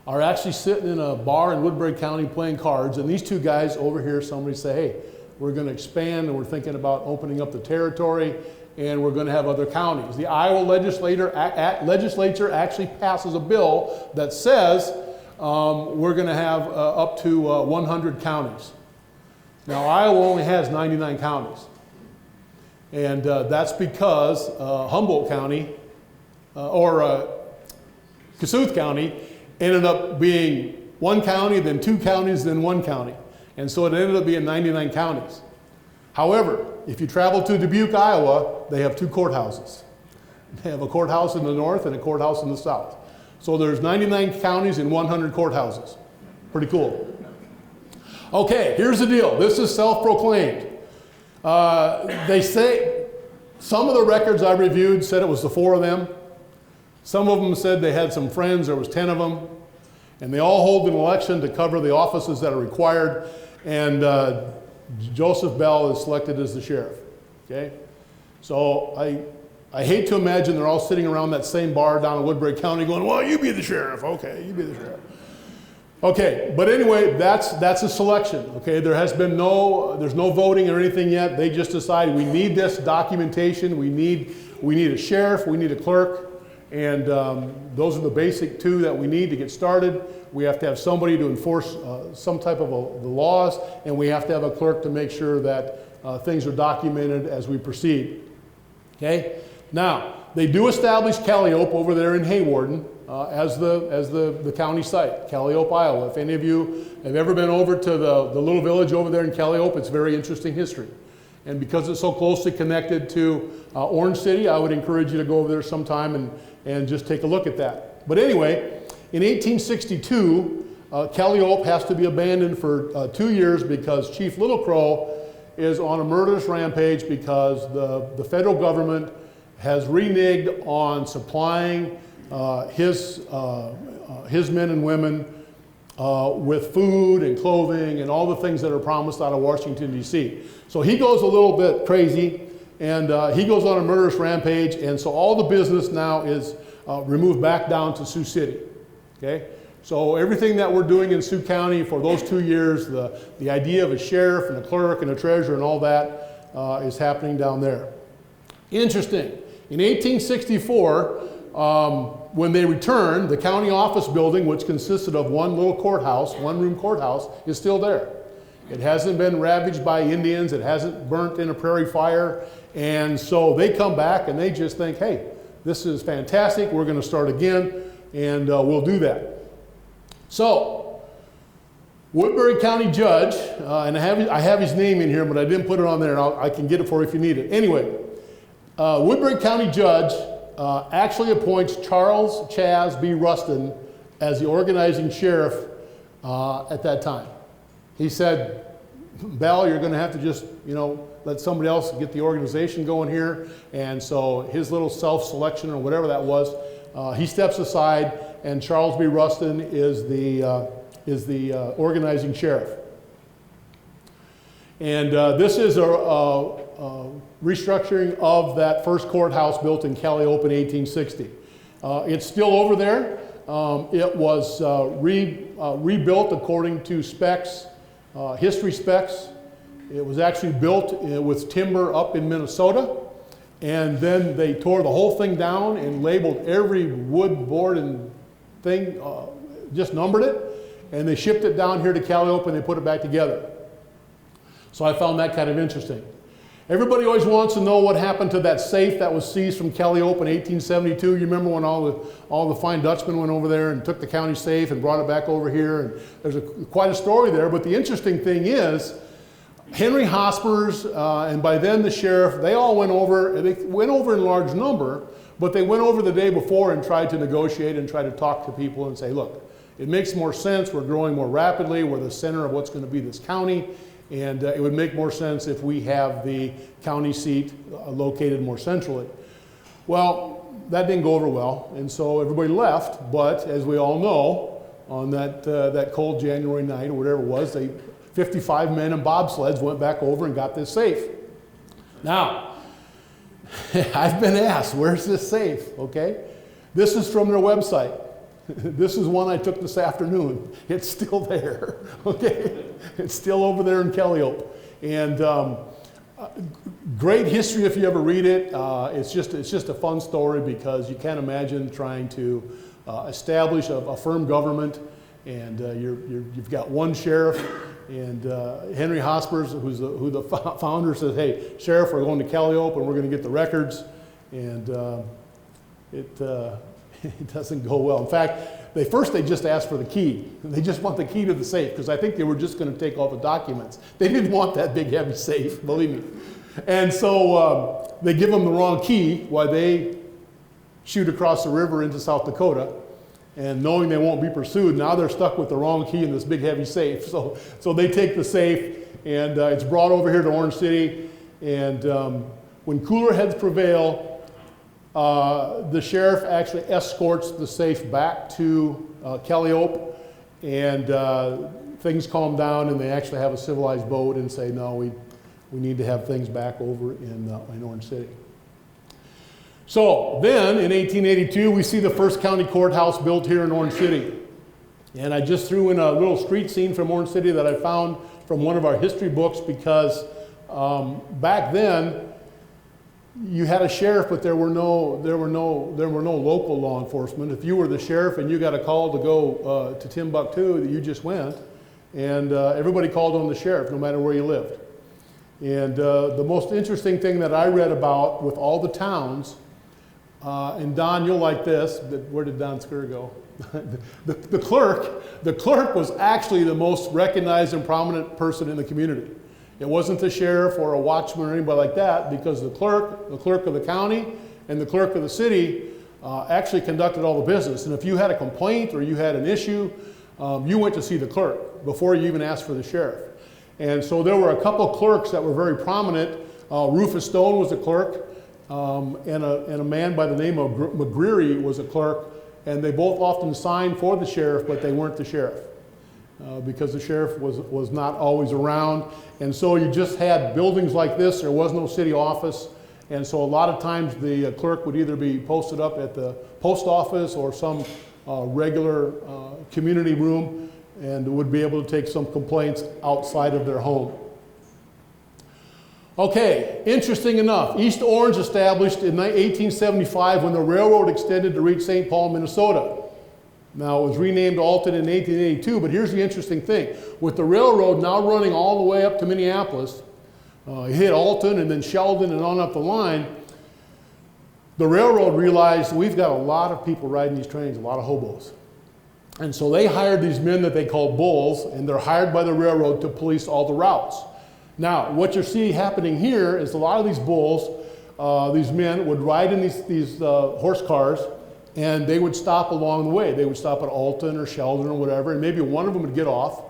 are actually sitting in a bar in Woodbury County playing cards, and these two guys over here, somebody say, hey, we're going to expand, and we're thinking about opening up the territory, and we're going to have other counties. The Iowa legislature actually passes a bill that says we're going to have up to 100 counties. Now, Iowa only has 99 counties. And that's because Humboldt County, or Kossuth County, ended up being one county, then two counties, then one county. And so it ended up being 99 counties. However, if you travel to Dubuque, Iowa, they have two courthouses. They have a courthouse in the north and a courthouse in the south. So there's 99 counties and 100 courthouses. Pretty cool. Okay, here's the deal. This is self-proclaimed. They say Some of the records I reviewed said it was the 4 of them. Some of them said they had some friends, there was 10 of them. And they all hold an election to cover the offices that are required. And Joseph Bell is selected as the sheriff, okay? So I hate to imagine they're all sitting around that same bar down in Woodbury County going, well, you be the sheriff. Okay, you be the sheriff. Okay, but anyway, that's a selection, okay? There's no voting or anything yet. They just decided we need this documentation. We need a sheriff, we need a clerk, and those are the basic 2 that we need to get started. We have to have somebody to enforce some type of the laws, and we have to have a clerk to make sure that things are documented as we proceed, okay? Now, they do establish Calliope over there in Haywarden as the county site, Calliope, Iowa. If any of you have ever been over to the little village over there in Calliope, it's very interesting history. And because it's so closely connected to Orange City, I would encourage you to go over there sometime and just take a look at that. But anyway, in 1862, Calliope has to be abandoned for 2 years because Chief Little Crow is on a murderous rampage because the federal government has reneged on supplying his men and women with food and clothing and all the things that are promised out of Washington, D.C. So he goes a little bit crazy, and he goes on a murderous rampage, and so all the business now is removed back down to Sioux City, okay? So everything that we're doing in Sioux County for those 2 years, the idea of a sheriff and a clerk and a treasurer and all that is happening down there. Interesting. In 1864, when they returned, the county office building, which consisted of one little courthouse, one-room courthouse, is still there. It hasn't been ravaged by Indians. It hasn't burnt in a prairie fire. And so they come back and they just think, hey, this is fantastic. We're going to start again, and we'll do that. So, Woodbury County Judge, and I have his name in here, but I didn't put it on there, and I can get it for you if you need it. Anyway, Woodbury County Judge actually appoints Charles Chaz B. Rustin as the organizing sheriff at that time. He said, Bell, you're going to have to just, let somebody else get the organization going here. And so his little self-selection or whatever that was, he steps aside, and Charles B. Rustin is the organizing sheriff. And this is a restructuring of that first courthouse built in Calliope in 1860. It's still over there. It was rebuilt according to specs, history specs. It was actually built with timber up in Minnesota, and then they tore the whole thing down and labeled every wood, board, and thing, just numbered it, and they shipped it down here to Calliope and they put it back together. So I found that kind of interesting. Everybody always wants to know what happened to that safe that was seized from Calliope in 1872. You remember when all the Fine Dutchmen went over there and took the county safe and brought it back over here? And there's quite a story there. But the interesting thing is, Henry Hospers and by then the sheriff, they all went over. They went over in large number, but they went over the day before and tried to negotiate and try to talk to people and say, look, it makes more sense. We're growing more rapidly. We're the center of what's going to be this county. And it would make more sense if we have the county seat located more centrally. Well, that didn't go over well, and so everybody left. But as we all know, on that cold January night or whatever it was, 55 men in bobsleds went back over and got this safe. Now, I've been asked, where's this safe? Okay, this is from their website. This is one I took this afternoon. It's still there, okay? It's still over there in Calliope. And great history if you ever read it. It's just a fun story because you can't imagine trying to establish a firm government, and you've got one sheriff, and Henry Hospers, who the founder, says, hey, sheriff, we're going to Calliope and we're going to get the records. And it doesn't go well. In fact, they just asked for the key. They just want the key to the safe because I think they were just going to take all the documents. They didn't want that big heavy safe, believe me. And so they give them the wrong key while they shoot across the river into South Dakota. And knowing they won't be pursued, now they're stuck with the wrong key in this big heavy safe. So they take the safe, and it's brought over here to Orange City. And when cooler heads prevail, the sheriff actually escorts the safe back to Calliope, and things calm down, and they actually have a civilized vote and say, no, we need to have things back over in Orange City. So then, in 1882, we see the first county courthouse built here in Orange City. And I just threw in a little street scene from Orange City that I found from one of our history books, because back then, you had a sheriff, but there were no local law enforcement. If you were the sheriff and you got a call to go to Timbuktu, you just went, and everybody called on the sheriff, no matter where you lived. And the most interesting thing that I read about with all the towns, and Don, you'll like this, but where did Don Skur go? the clerk was actually the most recognized and prominent person in the community. It wasn't the sheriff or a watchman or anybody like that, because the clerk of the county, and the clerk of the city actually conducted all the business. And if you had a complaint or you had an issue, you went to see the clerk before you even asked for the sheriff. And so there were a couple clerks that were very prominent. Rufus Stone was a clerk, and a man by the name of McGreary was a clerk, and they both often signed for the sheriff, but they weren't the sheriff. Because the sheriff was not always around. And so you just had buildings like this. There was no city office. And so a lot of times the clerk would either be posted up at the post office or some regular community room, and would be able to take some complaints outside of their home. Okay, interesting enough, East Orange established in 1875 when the railroad extended to reach St. Paul, Minnesota. Now, it was renamed Alton in 1882, but here's the interesting thing. With the railroad now running all the way up to Minneapolis, it hit Alton and then Sheldon and on up the line, the railroad realized we've got a lot of people riding these trains, a lot of hobos. And so they hired these men that they called bulls, and they're hired by the railroad to police all the routes. Now, what you see happening here is a lot of these bulls, these men would ride in these horse cars, and they would stop along the way. They would stop at Alton or Sheldon or whatever, and maybe one of them would get off,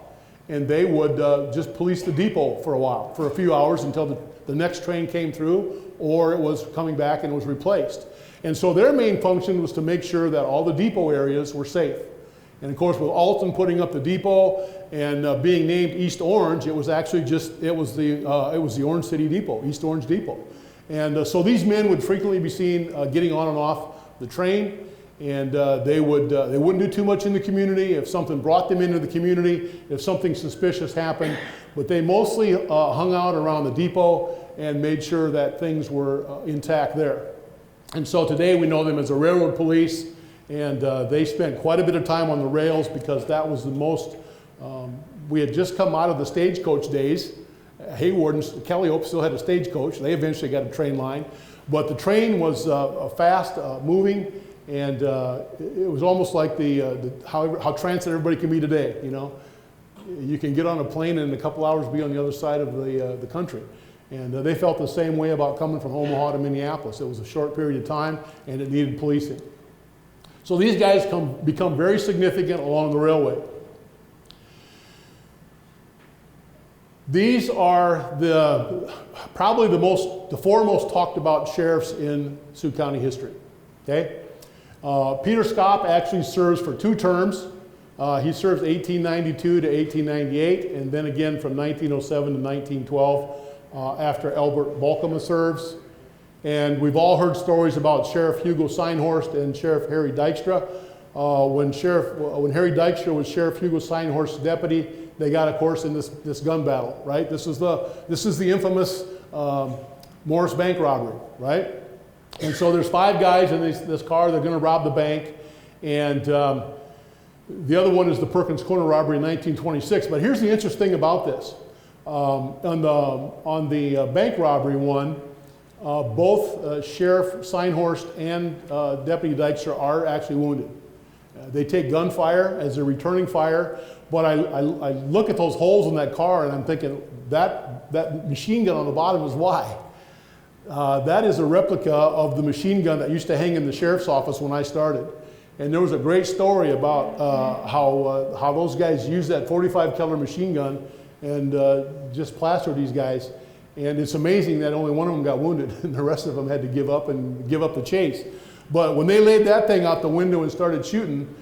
and they would just police the depot for a while, for a few hours, until the next train came through, or it was coming back and it was replaced. And so their main function was to make sure that all the depot areas were safe. And of course, with Alton putting up the depot and being named East Orange, it was actually it was the Orange City Depot, East Orange Depot. And so these men would frequently be seen getting on and off the train, and they wouldn't do too much in the community if something brought them into the community, if something suspicious happened, but they mostly hung out around the depot and made sure that things were intact there. And so today we know them as the railroad police. And they spent quite a bit of time on the rails, because that was the most, we had just come out of the stagecoach days. Hayward and Calliope still had a stagecoach. They eventually got a train line. But the train was fast moving, and it was almost like how transit everybody can be today, you know. You can get on a plane and in a couple hours be on the other side of the country. And they felt the same way about coming from Omaha to Minneapolis. It was a short period of time, and it needed policing. So these guys become very significant along the railway. These are probably the four most talked about sheriffs in Sioux County history. Okay, Peter Scopp actually serves for 2 terms. He serves 1892 to 1898, and then again from 1907 to 1912 after Albert Balkema serves. And we've all heard stories about Sheriff Hugo Seinhorst and Sheriff Harry Dykstra. When Harry Dykstra was Sheriff Hugo Seinhorst's deputy, they got, of course, in this gun battle, right? This is the infamous Morris Bank robbery, right? And so there's 5 guys in this car. They're going to rob the bank, and the other one is the Perkins Corner robbery in 1926. But here's the interesting thing about this: on the bank robbery one. Both Sheriff Seinhorst and Deputy Dykstra are actually wounded. They take gunfire as they're returning fire, but I look at those holes in that car and I'm thinking that machine gun on the bottom is why. That is a replica of the machine gun that used to hang in the sheriff's office when I started. And there was a great story about how those guys used that .45 caliber machine gun and just plastered these guys. And it's amazing that only one of them got wounded and the rest of them had to give up the chase. But when they laid that thing out the window and started shooting,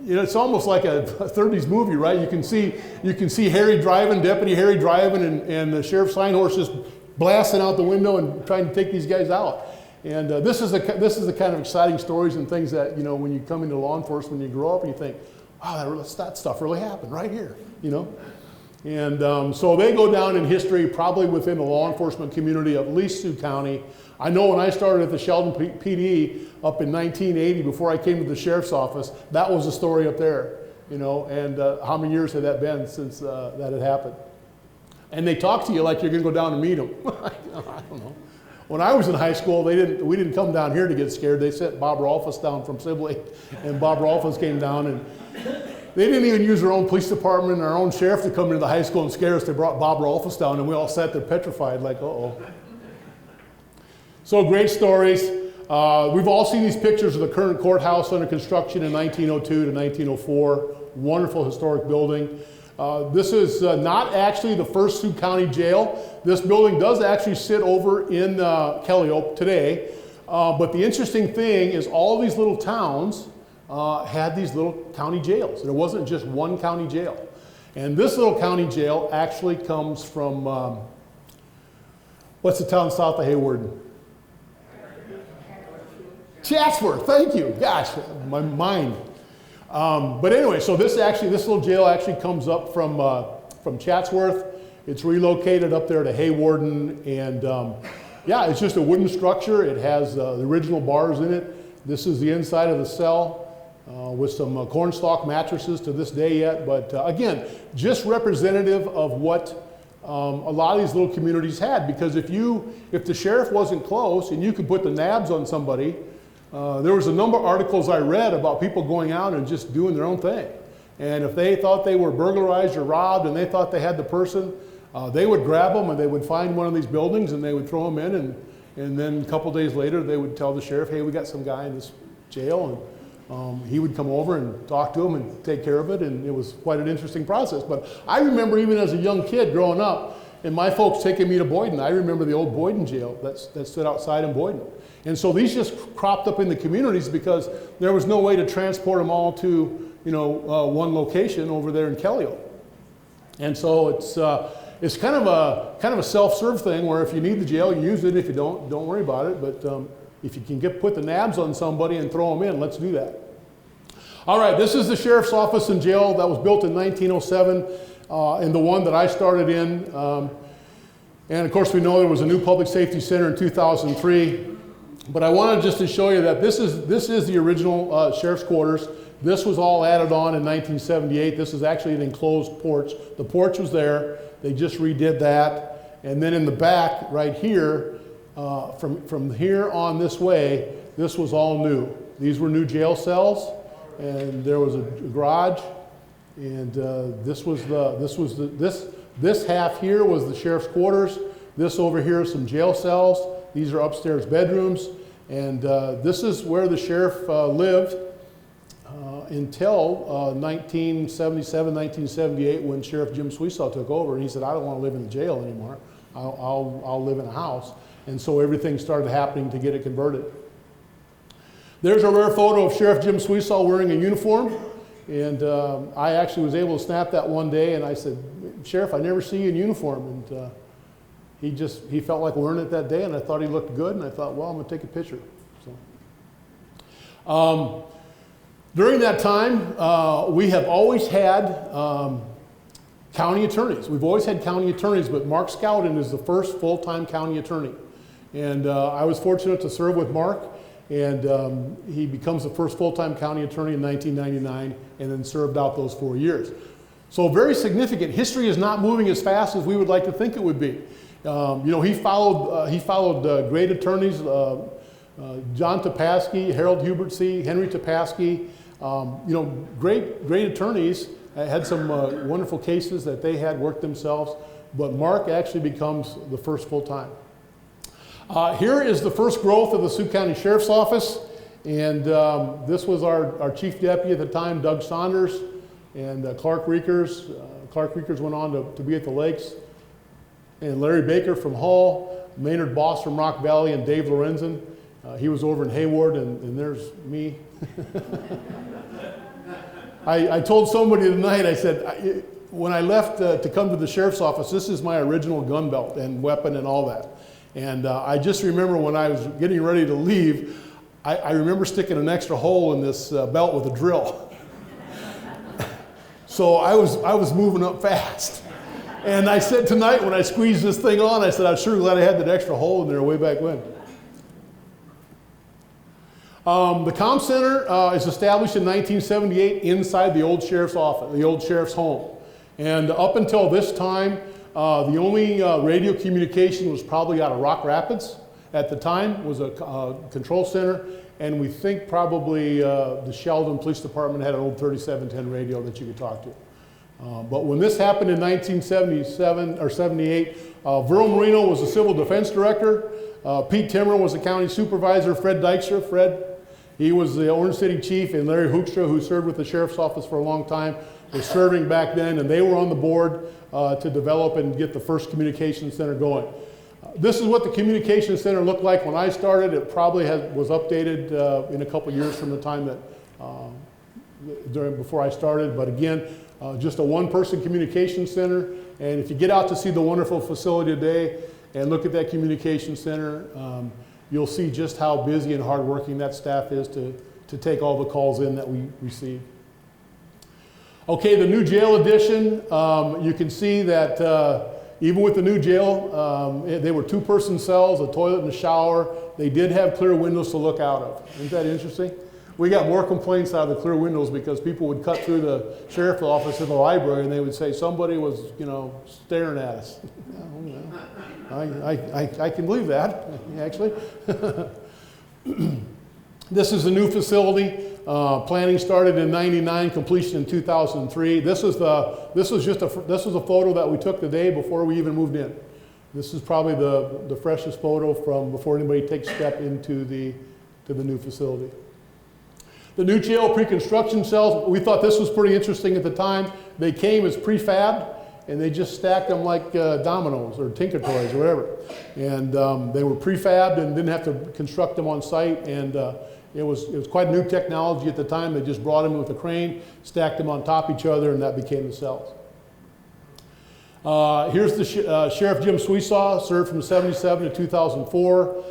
it's almost like a 30s movie, right? You can see Harry driving, Deputy Harry driving, and the sheriff's sign horse just blasting out the window and trying to take these guys out. And this is the kind of exciting stories and things that, when you come into law enforcement, you grow up and you think, wow, that stuff really happened right here, And so they go down in history probably within the law enforcement community of at least Sioux County. I know when I started at the Sheldon PD up in 1980, before I came to the sheriff's office, that was the story up there, and how many years had that been since that had happened? And they talk to you like you're going to go down and meet them. I don't know. When I was in high school, we didn't come down here to get scared. They sent Bob Rolfus down from Sibley, and Bob Rolfus came down, and they didn't even use their own police department and our own sheriff to come into the high school and scare us. They brought Bob Rolfus down, and we all sat there petrified, like, uh-oh. So great stories. We've all seen these pictures of the current courthouse under construction in 1902 to 1904. Wonderful historic building. This is not actually the first Sioux County jail. This building does actually sit over in Kellyope today. But the interesting thing is all these little towns had these little county jails. There wasn't just one county jail. And this little county jail actually comes from, what's the town south of Hayward? Chatsworth, thank you. Gosh, my mind. But anyway, so this little jail actually comes up from Chatsworth. It's relocated up there to Haywarden, and yeah, it's just a wooden structure. It has the original bars in it. This is the inside of the cell with some cornstalk mattresses to this day yet. But again, just representative of what a lot of these little communities had. Because if the sheriff wasn't close and you could put the nabs on somebody, there was a number of articles I read about people going out and just doing their own thing. And if they thought they were burglarized or robbed and they thought they had the person, they would grab them and they would find one of these buildings and they would throw them in. And then a couple days later, they would tell the sheriff, hey, we got some guy in this jail. And he would come over and talk to him and take care of it. And it was quite an interesting process. But I remember even as a young kid growing up, and my folks taking me to Boyden, I remember the old Boyden jail that stood outside in Boyden. And so these just cropped up in the communities because there was no way to transport them all to, one location over there in Kellyope. And so it's kind of a self-serve thing where if you need the jail, you use it. If you don't worry about it. But if you can put the nabs on somebody and throw them in, let's do that. All right, this is the sheriff's office and jail that was built in 1907, and the one that I started in. And of course, we know there was a new public safety center in 2003. But I wanted just to show you that this is the original sheriff's quarters. This was all added on in 1978. This is actually an enclosed porch. The porch was there. They just redid that. And then in the back, right here, from here on this way, this was all new. These were new jail cells, and there was a garage. And this half here was the sheriff's quarters. This over here is some jail cells. These are upstairs bedrooms, and this is where the sheriff lived until 1977, 1978, when Sheriff Jim Sweesaw took over, and he said, I don't want to live in the jail anymore. I'll live in a house. And so everything started happening to get it converted. There's a rare photo of Sheriff Jim Sweesaw wearing a uniform, and I actually was able to snap that one day, and I said, Sheriff, I never see you in uniform. And he felt like wearing it that day, and I thought he looked good, and I thought, well, I'm going to take a picture. So, during that time, we have always had county attorneys. We've always had county attorneys, but Mark Scowden is the first full-time county attorney. And I was fortunate to serve with Mark, and he becomes the first full-time county attorney in 1999, and then served out those 4 years. So very significant. History is not moving as fast as we would like to think it would be. He followed great attorneys, John Topasky, Harold Hubertsy, Henry Topasky, great attorneys, had some wonderful cases that they had worked themselves, but Mark actually becomes the first full-time. Here is the first growth of the Sioux County Sheriff's Office, and this was our chief deputy at the time, Doug Saunders, and Clark Riekers. Clark Riekers went on to be at the Lakes. and Larry Baker from Hull, Maynard Boss from Rock Valley, and Dave Lorenzen. He was over in Hayward, and there's me. I told somebody tonight, I said, when I left to come to the sheriff's office, this is my original gun belt and weapon and all that. And I just remember when I was getting ready to leave, I remember sticking an extra hole in this belt with a drill. So I was moving up fast. And I said tonight when I squeezed this thing on, I said, I'm sure glad I had that extra hole in there way back when. The comm center is established in 1978 inside the old sheriff's office, the old sheriff's home. And up until this time, the only radio communication was probably out of Rock Rapids. At the time, was a control center, and we think probably the Sheldon Police Department had an old 3710 radio that you could talk to. But when this happened in 1977 or 78, Verl Marino was the civil defense director. Pete Timmer was the county supervisor. Fred Dykstra, he was the Orange City chief, and Larry Hoekstra, who served with the sheriff's office for a long time, was serving back then, and they were on the board to develop and get the first communications center going. This is what the communications center looked like when I started. It probably was updated in a couple years from the time that before I started, but again, just a one-person communications center. And if you get out to see the wonderful facility today and look at that communications center, you'll see just how busy and hardworking that staff is to take all the calls in that we receive. Okay, the new jail addition, you can see that even with the new jail, they were two-person cells, a toilet and a shower. They did have clear windows to look out of. Isn't that interesting? We got more complaints out of the clear windows because people would cut through the sheriff's office in the library and they would say somebody was, staring at us. I can believe that, actually. This is the new facility. Planning started in '99, completion in 2003. This was a photo that we took the day before we even moved in. This is probably the freshest photo from before anybody takes a step into the new facility. The new jail pre-construction cells, we thought this was pretty interesting at the time. They came as prefab, and they just stacked them like dominoes or Tinker Toys or whatever. And they were prefabbed and didn't have to construct them on site. And it was quite a new technology at the time. They just brought them with a crane, stacked them on top of each other, and that became the cells. Here's the Sheriff Jim Sweesaw, served from 77 to 2004.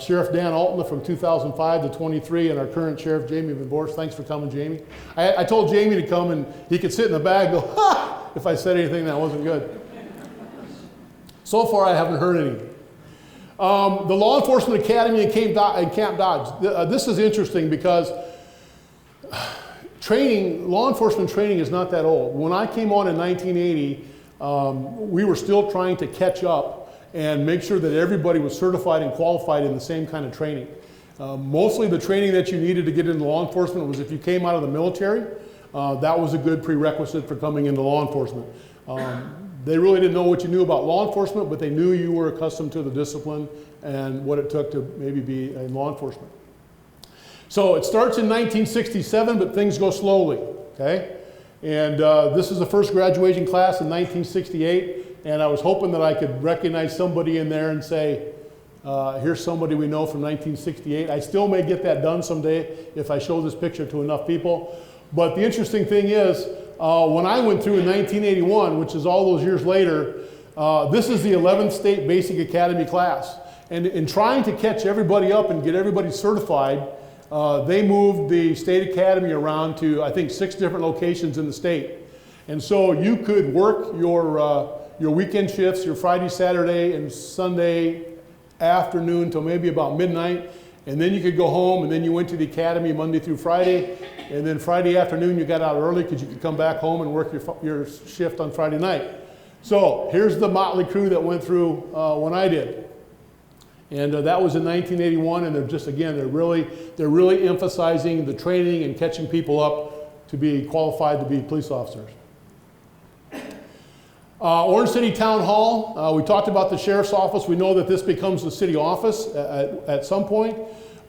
Sheriff Dan Altman from 2005 to 23, and our current Sheriff Jamie Van Borst. Thanks for coming, Jamie. I told Jamie to come, and he could sit in the back and go, ha, if I said anything that wasn't good. So far, I haven't heard anything. The Law Enforcement Academy in Camp Dodge. This is interesting because law enforcement training is not that old. When I came on in 1980, we were still trying to catch up and make sure that everybody was certified and qualified in the same kind of training. Mostly the training that you needed to get into law enforcement was if you came out of the military, that was a good prerequisite for coming into law enforcement. They really didn't know what you knew about law enforcement, but they knew you were accustomed to the discipline and what it took to maybe be in law enforcement. So it starts in 1967, but things go slowly, okay? And this is the first graduating class in 1968, and I was hoping that I could recognize somebody in there and say, here's somebody we know from 1968. I still may get that done someday if I show this picture to enough people. But the interesting thing is, when I went through in 1981, which is all those years later, this is the 11th State Basic Academy class. And in trying to catch everybody up and get everybody certified, they moved the state academy around to, I think, 6 different locations in the state. And so you could work your weekend shifts, your Friday, Saturday, and Sunday afternoon till maybe about midnight. And then you could go home, and then you went to the academy Monday through Friday. And then Friday afternoon, you got out early because you could come back home and work your shift on Friday night. So here's the motley crew that went through when I did. And that was in 1981, and they're really emphasizing the training and catching people up to be qualified to be police officers. Orange City Town Hall, we talked about the Sheriff's Office. We know that this becomes the city office at some point,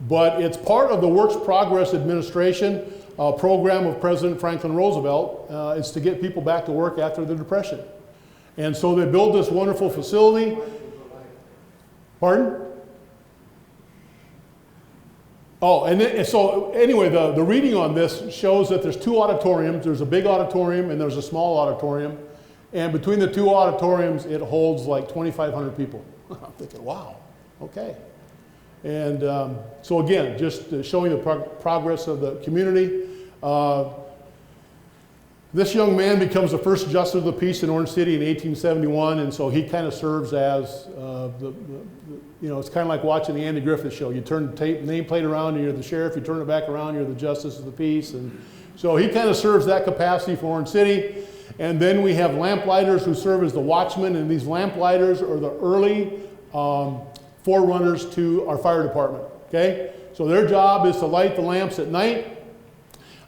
but it's part of the Works Progress Administration program of President Franklin Roosevelt. It's to get people back to work after the Depression. And so they built this wonderful facility. Pardon? Oh, and so anyway, the reading on this shows that there's two auditoriums. There's a big auditorium and there's a small auditorium. And between the two auditoriums, it holds like 2,500 people. I'm thinking, wow, okay. And so again, just showing the progress of the community. This young man becomes the first justice of the peace in Orange City in 1871, and so he kind of serves as, it's kind of like watching the Andy Griffith Show. You turn the nameplate around and you're the sheriff, you turn it back around, you're the justice of the peace. And so he kind of serves that capacity for Orange City. And then we have lamplighters who serve as the watchmen, and these lamplighters are the early forerunners to our fire department, okay? So their job is to light the lamps at night.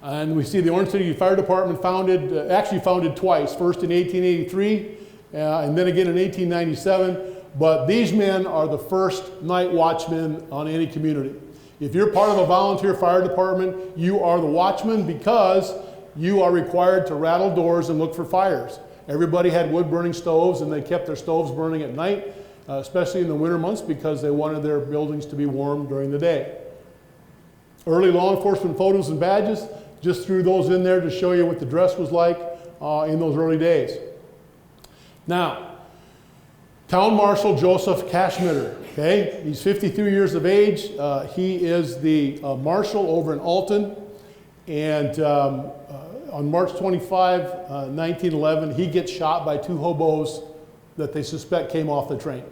And we see the Orange City Fire Department actually founded twice, first in 1883 and then again in 1897. But these men are the first night watchmen on any community. If you're part of a volunteer fire department, you are the watchman because you are required to rattle doors and look for fires. Everybody had wood-burning stoves, and they kept their stoves burning at night, especially in the winter months, because they wanted their buildings to be warm during the day. Early law enforcement photos and badges, just threw those in there to show you what the dress was like in those early days. Now, Town Marshal Joseph Cashmitter, okay? He's 53 years of age. He is the marshal over in Alton. And on March 25, 1911, he gets shot by two hobos that they suspect came off the train.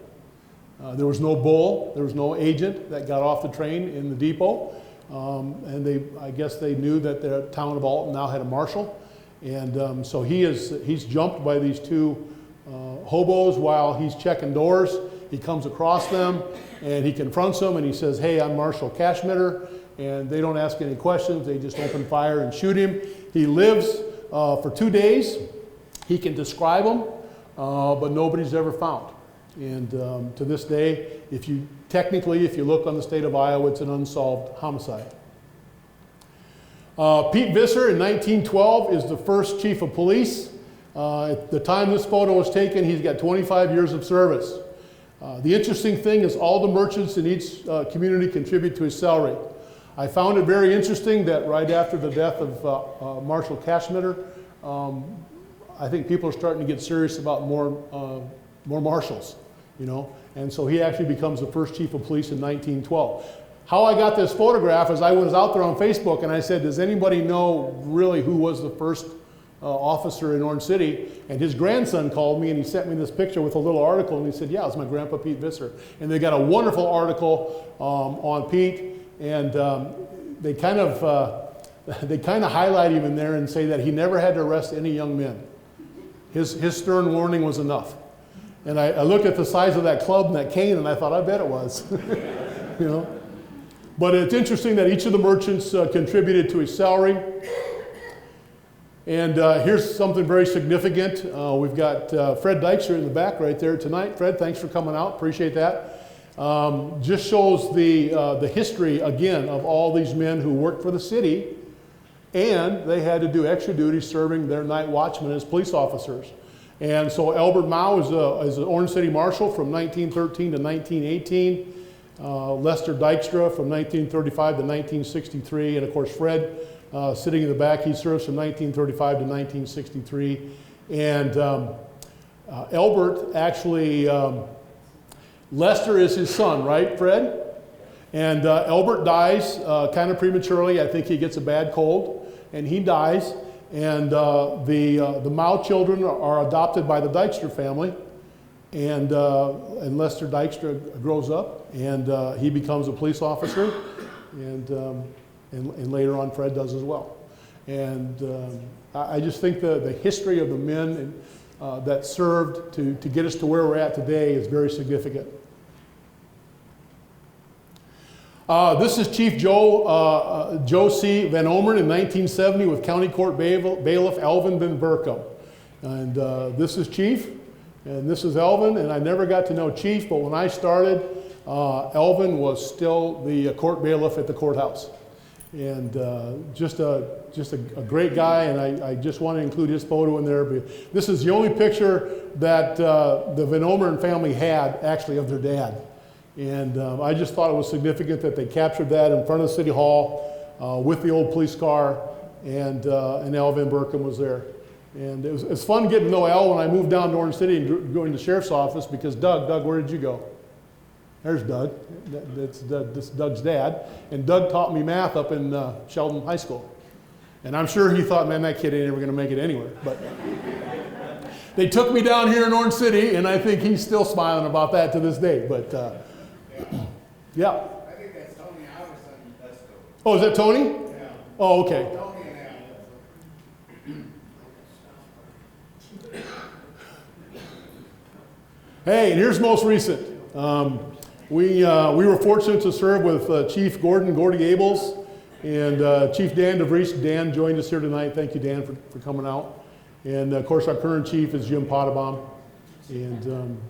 There was no bull, there was no agent that got off the train in the depot. And I guess they knew that the town of Alton now had a marshal. And so he's jumped by these two hobos while he's checking doors. He comes across them and he confronts them and he says, "Hey, I'm Marshal Cashmitter." And they don't ask any questions. They just open fire and shoot him. He lives for 2 days. He can describe them, but nobody's ever found. And to this day, if you look on the state of Iowa, it's an unsolved homicide. Pete Visser in 1912 is the first chief of police. At the time this photo was taken, he's got 25 years of service. The interesting thing is all the merchants in each community contribute to his salary. I found it very interesting that right after the death of Marshal Cashmitter, I think people are starting to get serious about more marshals, you know. And so he actually becomes the first chief of police in 1912. How I got this photograph is I was out there on Facebook and I said, does anybody know really who was the first officer in Orange City? And his grandson called me and he sent me this picture with a little article and he said, yeah, it's my grandpa Pete Visser. And they got a wonderful article on Pete, and they kind of highlight him in there and say that he never had to arrest any young men. His stern warning was enough. And I looked at the size of that club and that cane and I thought, I bet it was. You know? But it's interesting that each of the merchants contributed to his salary. And here's something very significant. We've got Fred Dykstra in the back right there tonight. Fred, thanks for coming out. Appreciate that. Just shows the history, again, of all these men who worked for the city, and they had to do extra duty serving their night watchmen as police officers. And so Albert Mao is an Orange City Marshal from 1913 to 1918. Lester Dykstra from 1935 to 1963. And of course, Fred, sitting in the back, he serves from 1935 to 1963. And Albert actually, Lester is his son, right, Fred? And Albert dies kind of prematurely. I think he gets a bad cold, and he dies. And the Mao children are adopted by the Dykstra family. And Lester Dykstra grows up, and he becomes a police officer. And later on, Fred does as well. And I just think the history of the men that served to get us to where we're at today is very significant. This is Chief Joe C. Van Omeren in 1970 with County Court Bailiff Alvin Ben Burkham. And this is Chief, and this is Alvin, and I never got to know Chief, but when I started, Alvin was still the court bailiff at the courthouse. And just a great guy, and I just want to include his photo in there. But this is the only picture that the Van Omeren family had, actually, of their dad. And I just thought it was significant that they captured that in front of City Hall with the old police car, and Al Van Berkom was there. And it was fun getting to know Al when I moved down to Orange City and going to the sheriff's office, because Doug, where did you go? There's Doug. That's Doug's dad. And Doug taught me math up in Sheldon High School. And I'm sure he thought, man, that kid ain't ever going to make it anywhere. But they took me down here in Orange City, and I think he's still smiling about that to this day. But yeah. I think that's Tony Iverson. That's Tony. Oh, is that Tony? Yeah. Oh, okay. Tony and Al. Hey, and here's most recent. We were fortunate to serve with Chief Gordy Abels and Chief Dan DeVries. Dan joined us here tonight. Thank you, Dan, for coming out. And of course, our current chief is Jim Potabom. And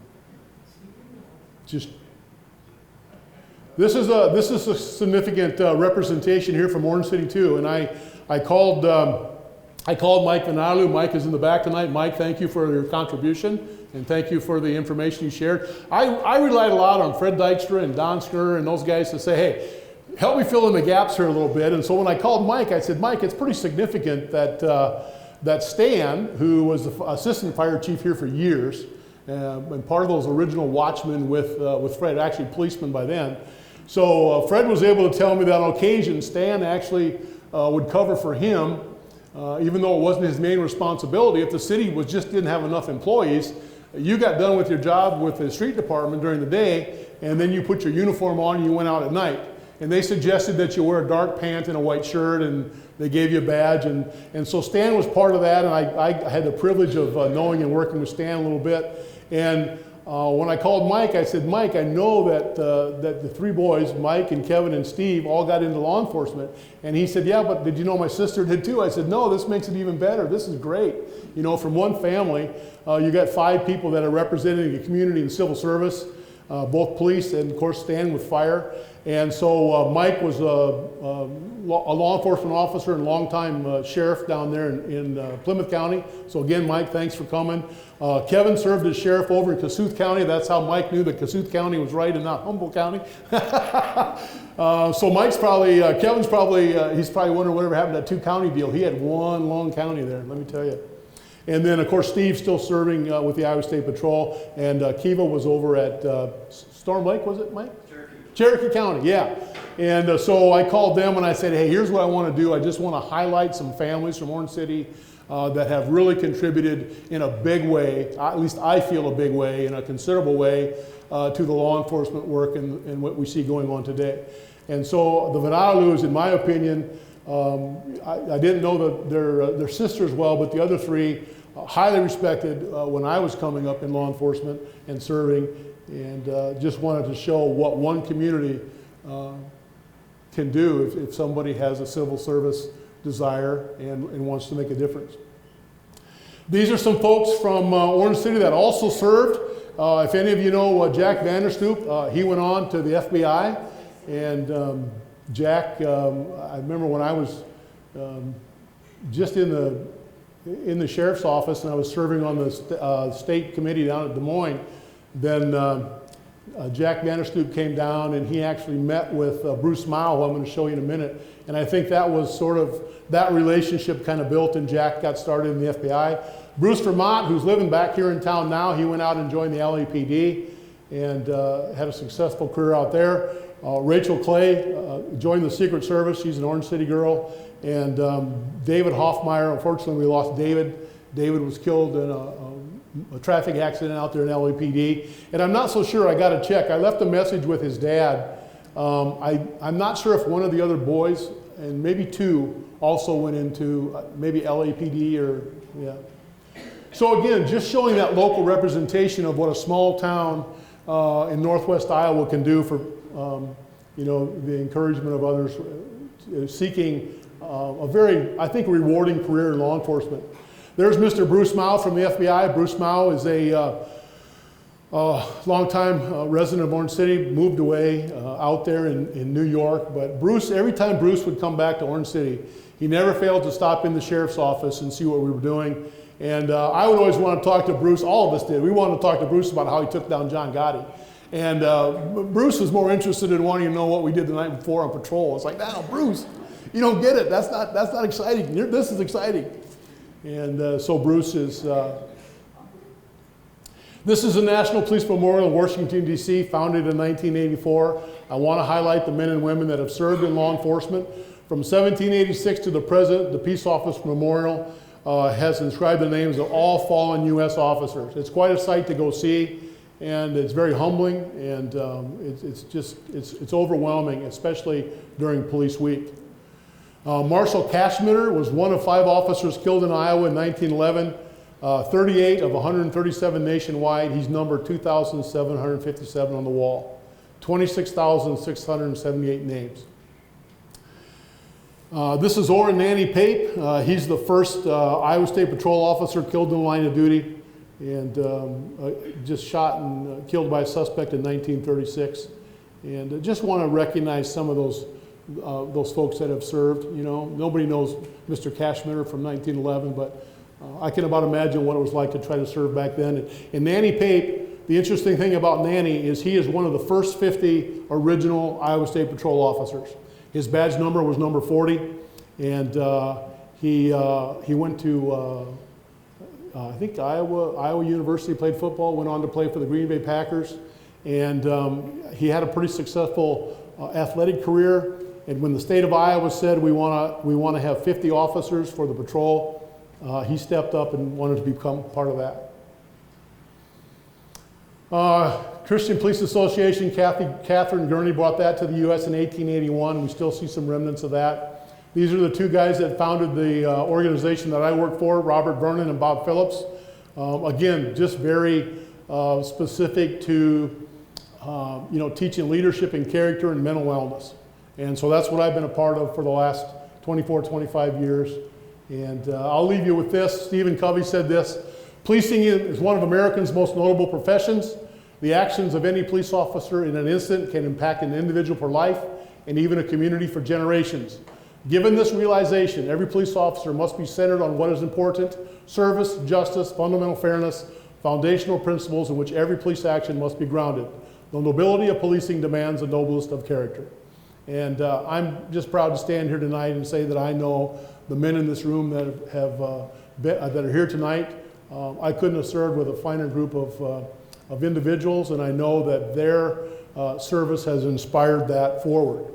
this is a significant representation here from Orange City too. And I called Mike Vanalu. Mike is in the back tonight. Mike, thank you for your contribution. And thank you for the information you shared. I relied a lot on Fred Dykstra and Don Skur and those guys to say, hey, help me fill in the gaps here a little bit. And so when I called Mike, I said, Mike, it's pretty significant that Stan, who was the assistant fire chief here for years, and part of those original watchmen with Fred, actually policemen by then. So Fred was able to tell me that on occasion, Stan actually would cover for him, even though it wasn't his main responsibility. If the city just didn't have enough employees, you got done with your job with the street department during the day, and then you put your uniform on and you went out at night. And they suggested that you wear a dark pant and a white shirt, and they gave you a badge. And so Stan was part of that, and I had the privilege of knowing and working with Stan a little bit. And when I called Mike, I said, Mike, I know that the three boys, Mike and Kevin and Steve, all got into law enforcement. And he said, yeah, but did you know my sister did too? I said, no, this makes it even better. This is great. You know, from one family, you got 5 people that are representing the community in civil service, both police and, of course, Stan with fire. And so Mike was a law enforcement officer and longtime sheriff down there in Plymouth County. So again, Mike, thanks for coming. Kevin served as sheriff over in Kossuth County. That's how Mike knew that Kossuth County was right and not Humboldt County. So Mike's probably, Kevin's probably, he's probably wondering whatever happened to that 2-county deal. He had one long county there, let me tell you. And then, of course, Steve's still serving with the Iowa State Patrol. And Kiva was over at Storm Lake, was it, Mike? Cherokee County, yeah. And so I called them and I said, hey, here's what I want to do. I just want to highlight some families from Orange City that have really contributed in a big way, at least I feel a big way, in a considerable way, to the law enforcement work and what we see going on today. And so the Vanalus, in my opinion, I didn't know their sisters well, but the other 3, highly respected when I was coming up in law enforcement and serving. And just wanted to show what one community can do if somebody has a civil service desire and wants to make a difference. These are some folks from Orange City that also served. If any of you know Jack Vanderstoop, he went on to the FBI. And Jack, I remember when I was just in the sheriff's office and I was serving on the state committee down at Des Moines. Then Jack Vanderstoop came down and he actually met with Bruce Mao, who I'm going to show you in a minute. And I think that was sort of, that relationship kind of built and Jack got started in the FBI. Bruce Vermont, who's living back here in town now, he went out and joined the LAPD and had a successful career out there. Rachel Clay joined the Secret Service. She's an Orange City girl. And David Hoffmeyer, unfortunately we lost David. David was killed in a traffic accident out there in LAPD. And I'm not so sure, I got to check. I left a message with his dad. I'm not sure if one of the other boys, and maybe 2, also went into maybe LAPD or, yeah. So again, just showing that local representation of what a small town in northwest Iowa can do for, you know, the encouragement of others seeking a very, I think, rewarding career in law enforcement. There's Mr. Bruce Mao from the FBI. Bruce Mao is a Longtime resident of Orange City, moved away out there in New York. But Bruce, every time Bruce would come back to Orange City, he never failed to stop in the sheriff's office and see what we were doing. And I would always want to talk to Bruce. All of us did. We wanted to talk to Bruce about how he took down John Gotti. And Bruce was more interested in wanting to know what we did the night before on patrol. It's like, no, Bruce, you don't get it. That's not exciting. This is exciting. And so Bruce is... This is the National Police Memorial in Washington, D.C., founded in 1984. I want to highlight the men and women that have served in law enforcement. From 1786 to the present, the Peace Office Memorial has inscribed the names of all fallen U.S. officers. It's quite a sight to go see, and it's very humbling, and it's overwhelming, especially during Police Week. Marshal Cashmitter was one of 5 officers killed in Iowa in 1911. 38 of 137 nationwide. He's number 2,757 on the wall. 26,678 names. This is Orrin Nanny Pape. He's the first Iowa State Patrol officer killed in the line of duty, and just shot and killed by a suspect in 1936. And I just want to recognize some of those folks that have served. You know, nobody knows Mr. Cashmitter from 1911, but I can about imagine what it was like to try to serve back then. And Nanny Pape, the interesting thing about Nanny is he is one of the first 50 original Iowa State Patrol officers. His badge number was number 40, and he went to, I think, Iowa University, played football, went on to play for the Green Bay Packers, and he had a pretty successful athletic career. And when the state of Iowa said we want to have 50 officers for the patrol, he stepped up and wanted to become part of that. Christian Police Association, Catherine Gurney brought that to the U.S. in 1881. We still see some remnants of that. These are the 2 guys that founded the organization that I work for, Robert Vernon and Bob Phillips. Again, just very specific to teaching leadership and character and mental wellness. And so that's what I've been a part of for the last 24, 25 years. And I'll leave you with this. Stephen Covey said this: policing is one of Americans' most notable professions. The actions of any police officer in an instant can impact an individual for life and even a community for generations. Given this realization, every police officer must be centered on what is important: service, justice, fundamental fairness, foundational principles in which every police action must be grounded. The nobility of policing demands the noblest of character. And I'm just proud to stand here tonight and say that I know the men in this room that that are here tonight. I couldn't have served with a finer group of individuals, and I know that their service has inspired that forward.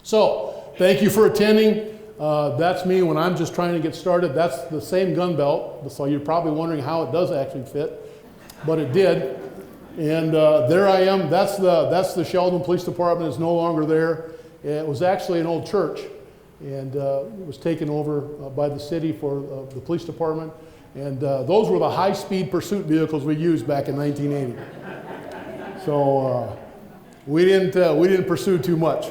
So, thank you for attending. That's me when I'm just trying to get started. That's the same gun belt, so you're probably wondering how it does actually fit, but it did. And there I am. That's the Sheldon Police Department. It's no longer there. It was actually an old church, and it was taken over by the city for the police department. And those were the high-speed pursuit vehicles we used back in 1980. So we didn't pursue too much.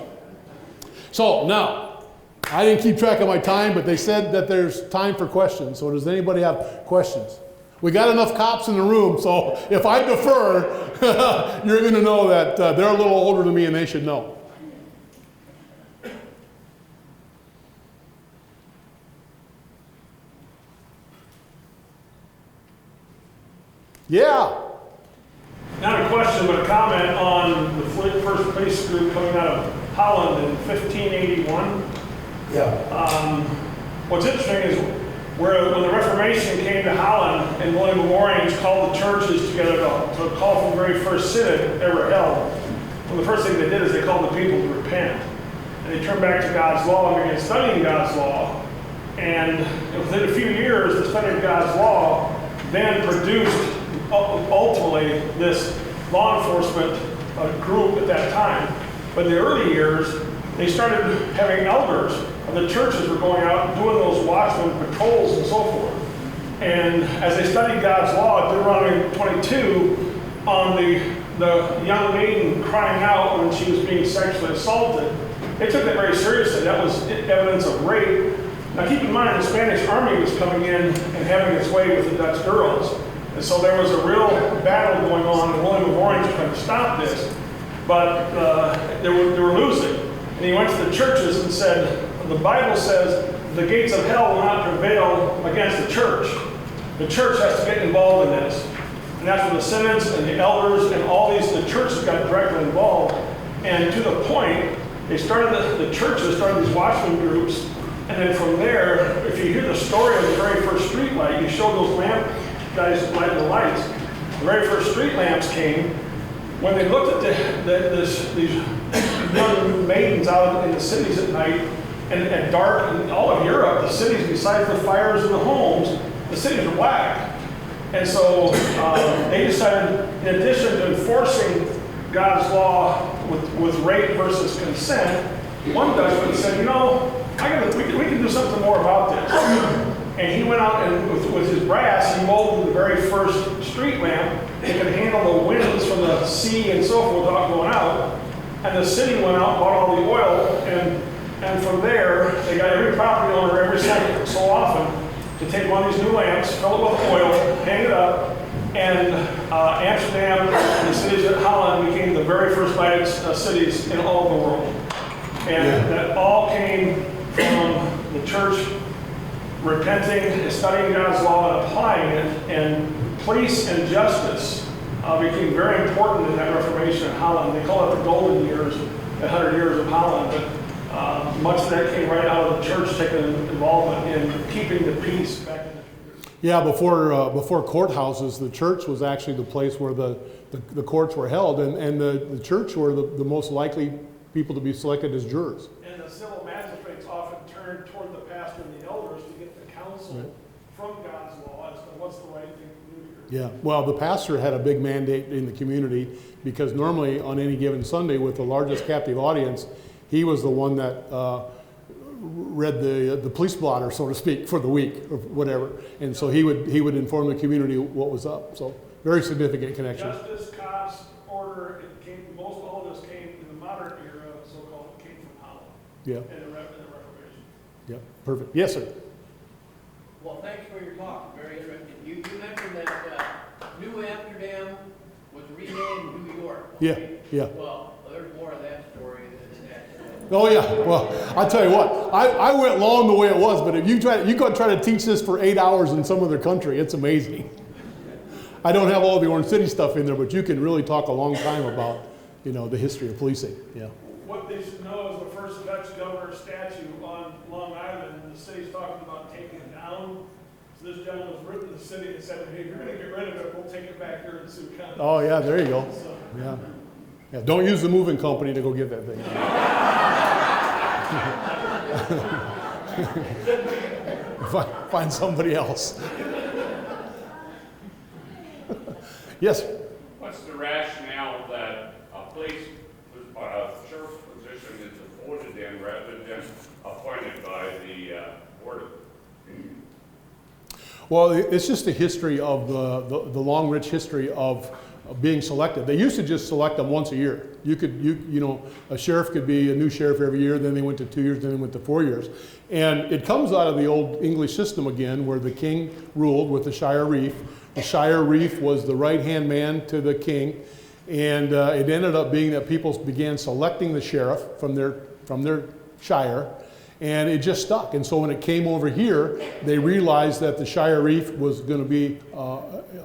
So now, I didn't keep track of my time, but they said that there's time for questions. So does anybody have questions? We got enough cops in the room, so if I defer, you're going to know that they're a little older than me and they should know. Yeah. Not a question, but a comment on the first police group coming out of Holland in 1581. Yeah. What's interesting is when the Reformation came to Holland and William of Orange called the churches together to call for the very first synod ever held, well, the first thing they did is they called the people to repent. And they turned back to God's law and began studying God's law. And within a few years, the study of God's law then produced ultimately this law enforcement group at that time. But in the early years, they started having elders of the churches were going out and doing those watchman patrols and so forth. And as they studied God's law, Deuteronomy 22, on the young maiden crying out when she was being sexually assaulted, they took that very seriously. That was evidence of rape. Now keep in mind, the Spanish army was coming in and having its way with the Dutch girls. And so there was a real battle going on, and stop this, but they were losing. And he went to the churches and said, the Bible says the gates of hell will not prevail against the church. The church has to get involved in this. And that's when the synods and the elders and all these, the churches got directly involved. And to the point, they started, the churches started these watchman groups. And then from there, if you hear the story of the very first street light, you show those lamp guys lighting the lights. The very first street lamps came. When they looked at these young maidens out in the cities at night, and dark, in all of Europe, the cities, besides the fires in the homes, the cities are black. And so they decided, in addition to enforcing God's law with rape versus consent, one Dutchman said, you know, we can do something more about this. And he went out and with his brass, he molded the very first street lamp that could handle the winds from the sea and so forth without going out. And the city went out and bought all the oil, and from there, they got every property owner every so often to take one of these new lamps, fill it with oil, hang it up, and Amsterdam and the cities of Holland became the very first lighted cities in all of the world. And that all came from the church repenting and studying God's law and applying it, and police and justice became very important in that Reformation in Holland. They call it the golden years, the 100 years of Holland, but much of that came right out of the church taking involvement in keeping the peace back in the community. Yeah, before courthouses, the church was actually the place where the courts were held, and the church were the most likely people to be selected as jurors. And the civil magistrates often turned toward the pastor and the elders to get the counsel from God's law as to what's the right thing to do here. Yeah, well, the pastor had a big mandate in the community because normally on any given Sunday with the largest captive audience, he was the one that read the police blotter, so to speak, for the week or whatever. And so he would inform the community what was up. So very significant connection. Justice, cops, order, most all of this came in the modern era, so-called, came from Holland. Yeah. In the Reformation. Yeah, perfect. Yes, sir. Well, thanks for your talk. Very interesting. You mentioned that New Amsterdam was renamed New York. Okay? Yeah. Well, there's more of that story than that. Oh yeah. Well, I'll tell you what. I went long the way it was, but if you go try to teach this for 8 hours in some other country, it's amazing. I don't have all the Orange City stuff in there, but you can really talk a long time about, the history of policing. Yeah. What they should know is the first Dutch governor statue on Long Island, and the city's talking about taking it down. So this gentleman was written to the city and said, hey, if you're going to get rid of it, we'll take it back here in Sioux County. Oh yeah, there you go. So, Yeah. Don't use the moving company to go get that thing. Find somebody else. Yes. What's the rationale that a sheriff's position is appointed in rather than appointed by the board? Well, it's just the history of the long, rich history of being selected. They used to just select them once a year. A sheriff could be a new sheriff every year, then they went to 2 years, then they went to 4 years. And it comes out of the old English system again, where the king ruled with the shire reeve. The shire reeve was the right-hand man to the king, and it ended up being that people began selecting the sheriff from their shire, and it just stuck. And so when it came over here, they realized that the shire reeve was going to be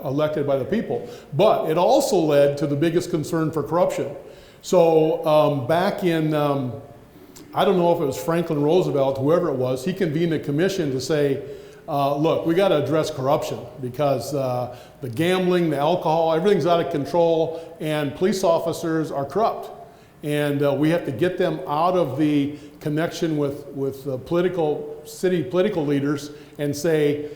elected by the people. But it also led to the biggest concern for corruption. So back in, I don't know if it was Franklin Roosevelt, whoever it was, he convened a commission to say, look, we got to address corruption because the gambling, the alcohol, everything's out of control, and police officers are corrupt. And we have to get them out of the connection with city political leaders and say,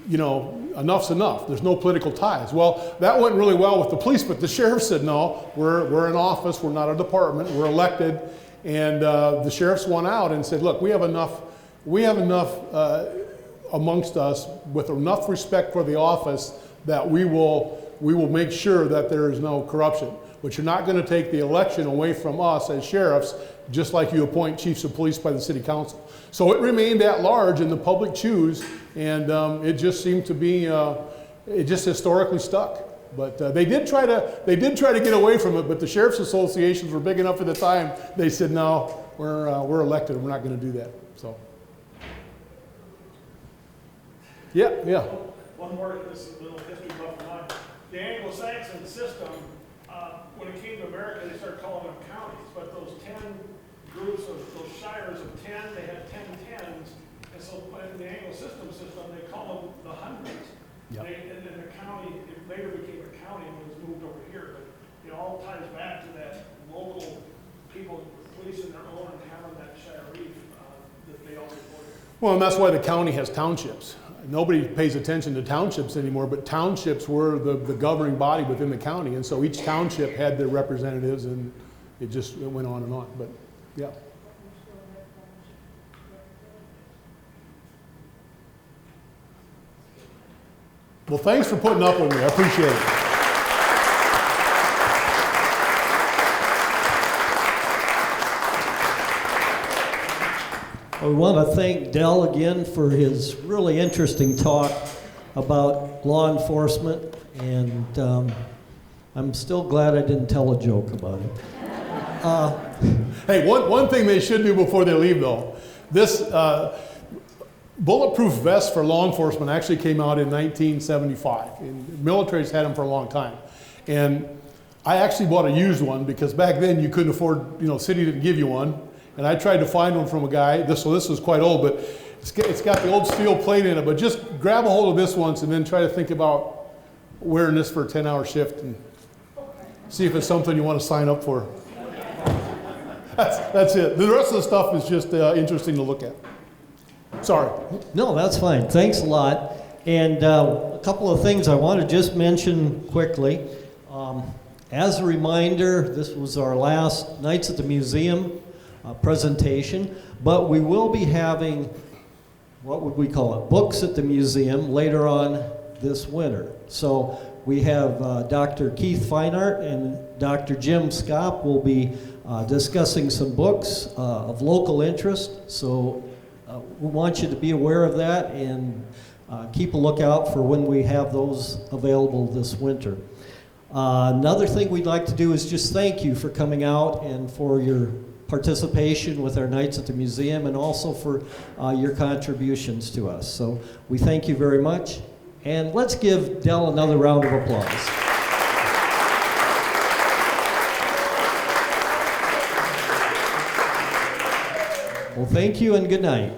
enough's enough. There's no political ties. Well, that went really well with the police, but the sheriff said, no, we're in office, we're not a department, we're elected. And the sheriffs went out and said, look, we have enough amongst us with enough respect for the office that we will make sure that there is no corruption. But you're not going to take the election away from us as sheriffs, just like you appoint chiefs of police by the city council. So it remained at large, and the public choose, and it just seemed to be, it just historically stuck. But they did try to get away from it, but the sheriff's associations were big enough at the time. They said, no, we're elected. We're not going to do that. So, yeah. One more, this is a little history buff for mine. The Anglo-Saxon system, when it came to America, they started calling them counties, but those 10 groups of those shires of 10, they had 10 tens, and so in the Anglo-system system, they call them the hundreds. Yep. And then the county, it later became a county and was moved over here, but it all ties back to that local people policing their own and having that shire reef that they all reported. Well, and that's why the county has townships. Nobody pays attention to townships anymore, but townships were the governing body within the county, and so each township had their representatives, and it went on and on. But yeah. Well, thanks for putting up with me. I appreciate it. We want to thank Del again for his really interesting talk about law enforcement, and I'm still glad I didn't tell a joke about it. Hey, one thing they should do before they leave, though, this bulletproof vests for law enforcement actually came out in 1975. And military's had them for a long time. And I actually bought a used one because back then you couldn't afford, city didn't give you one. And I tried to find one from a guy. This was quite old, but it's got the old steel plate in it. But just grab a hold of this once and then try to think about wearing this for a 10-hour shift and see if it's something you want to sign up for. That's it. The rest of the stuff is just interesting to look at. Sorry. No, that's fine. Thanks a lot. And a couple of things I want to just mention quickly. As a reminder, this was our last Nights at the Museum presentation, but we will be having, what would we call it, Books at the Museum later on this winter. So we have Dr. Keith Feinart and Dr. Jim Scott will be discussing some books of local interest. So we want you to be aware of that and keep a lookout for when we have those available this winter. Another thing we'd like to do is just thank you for coming out and for your participation with our Nights at the Museum and also for your contributions to us. So we thank you very much. And let's give Del another round of applause. Well, thank you and good night.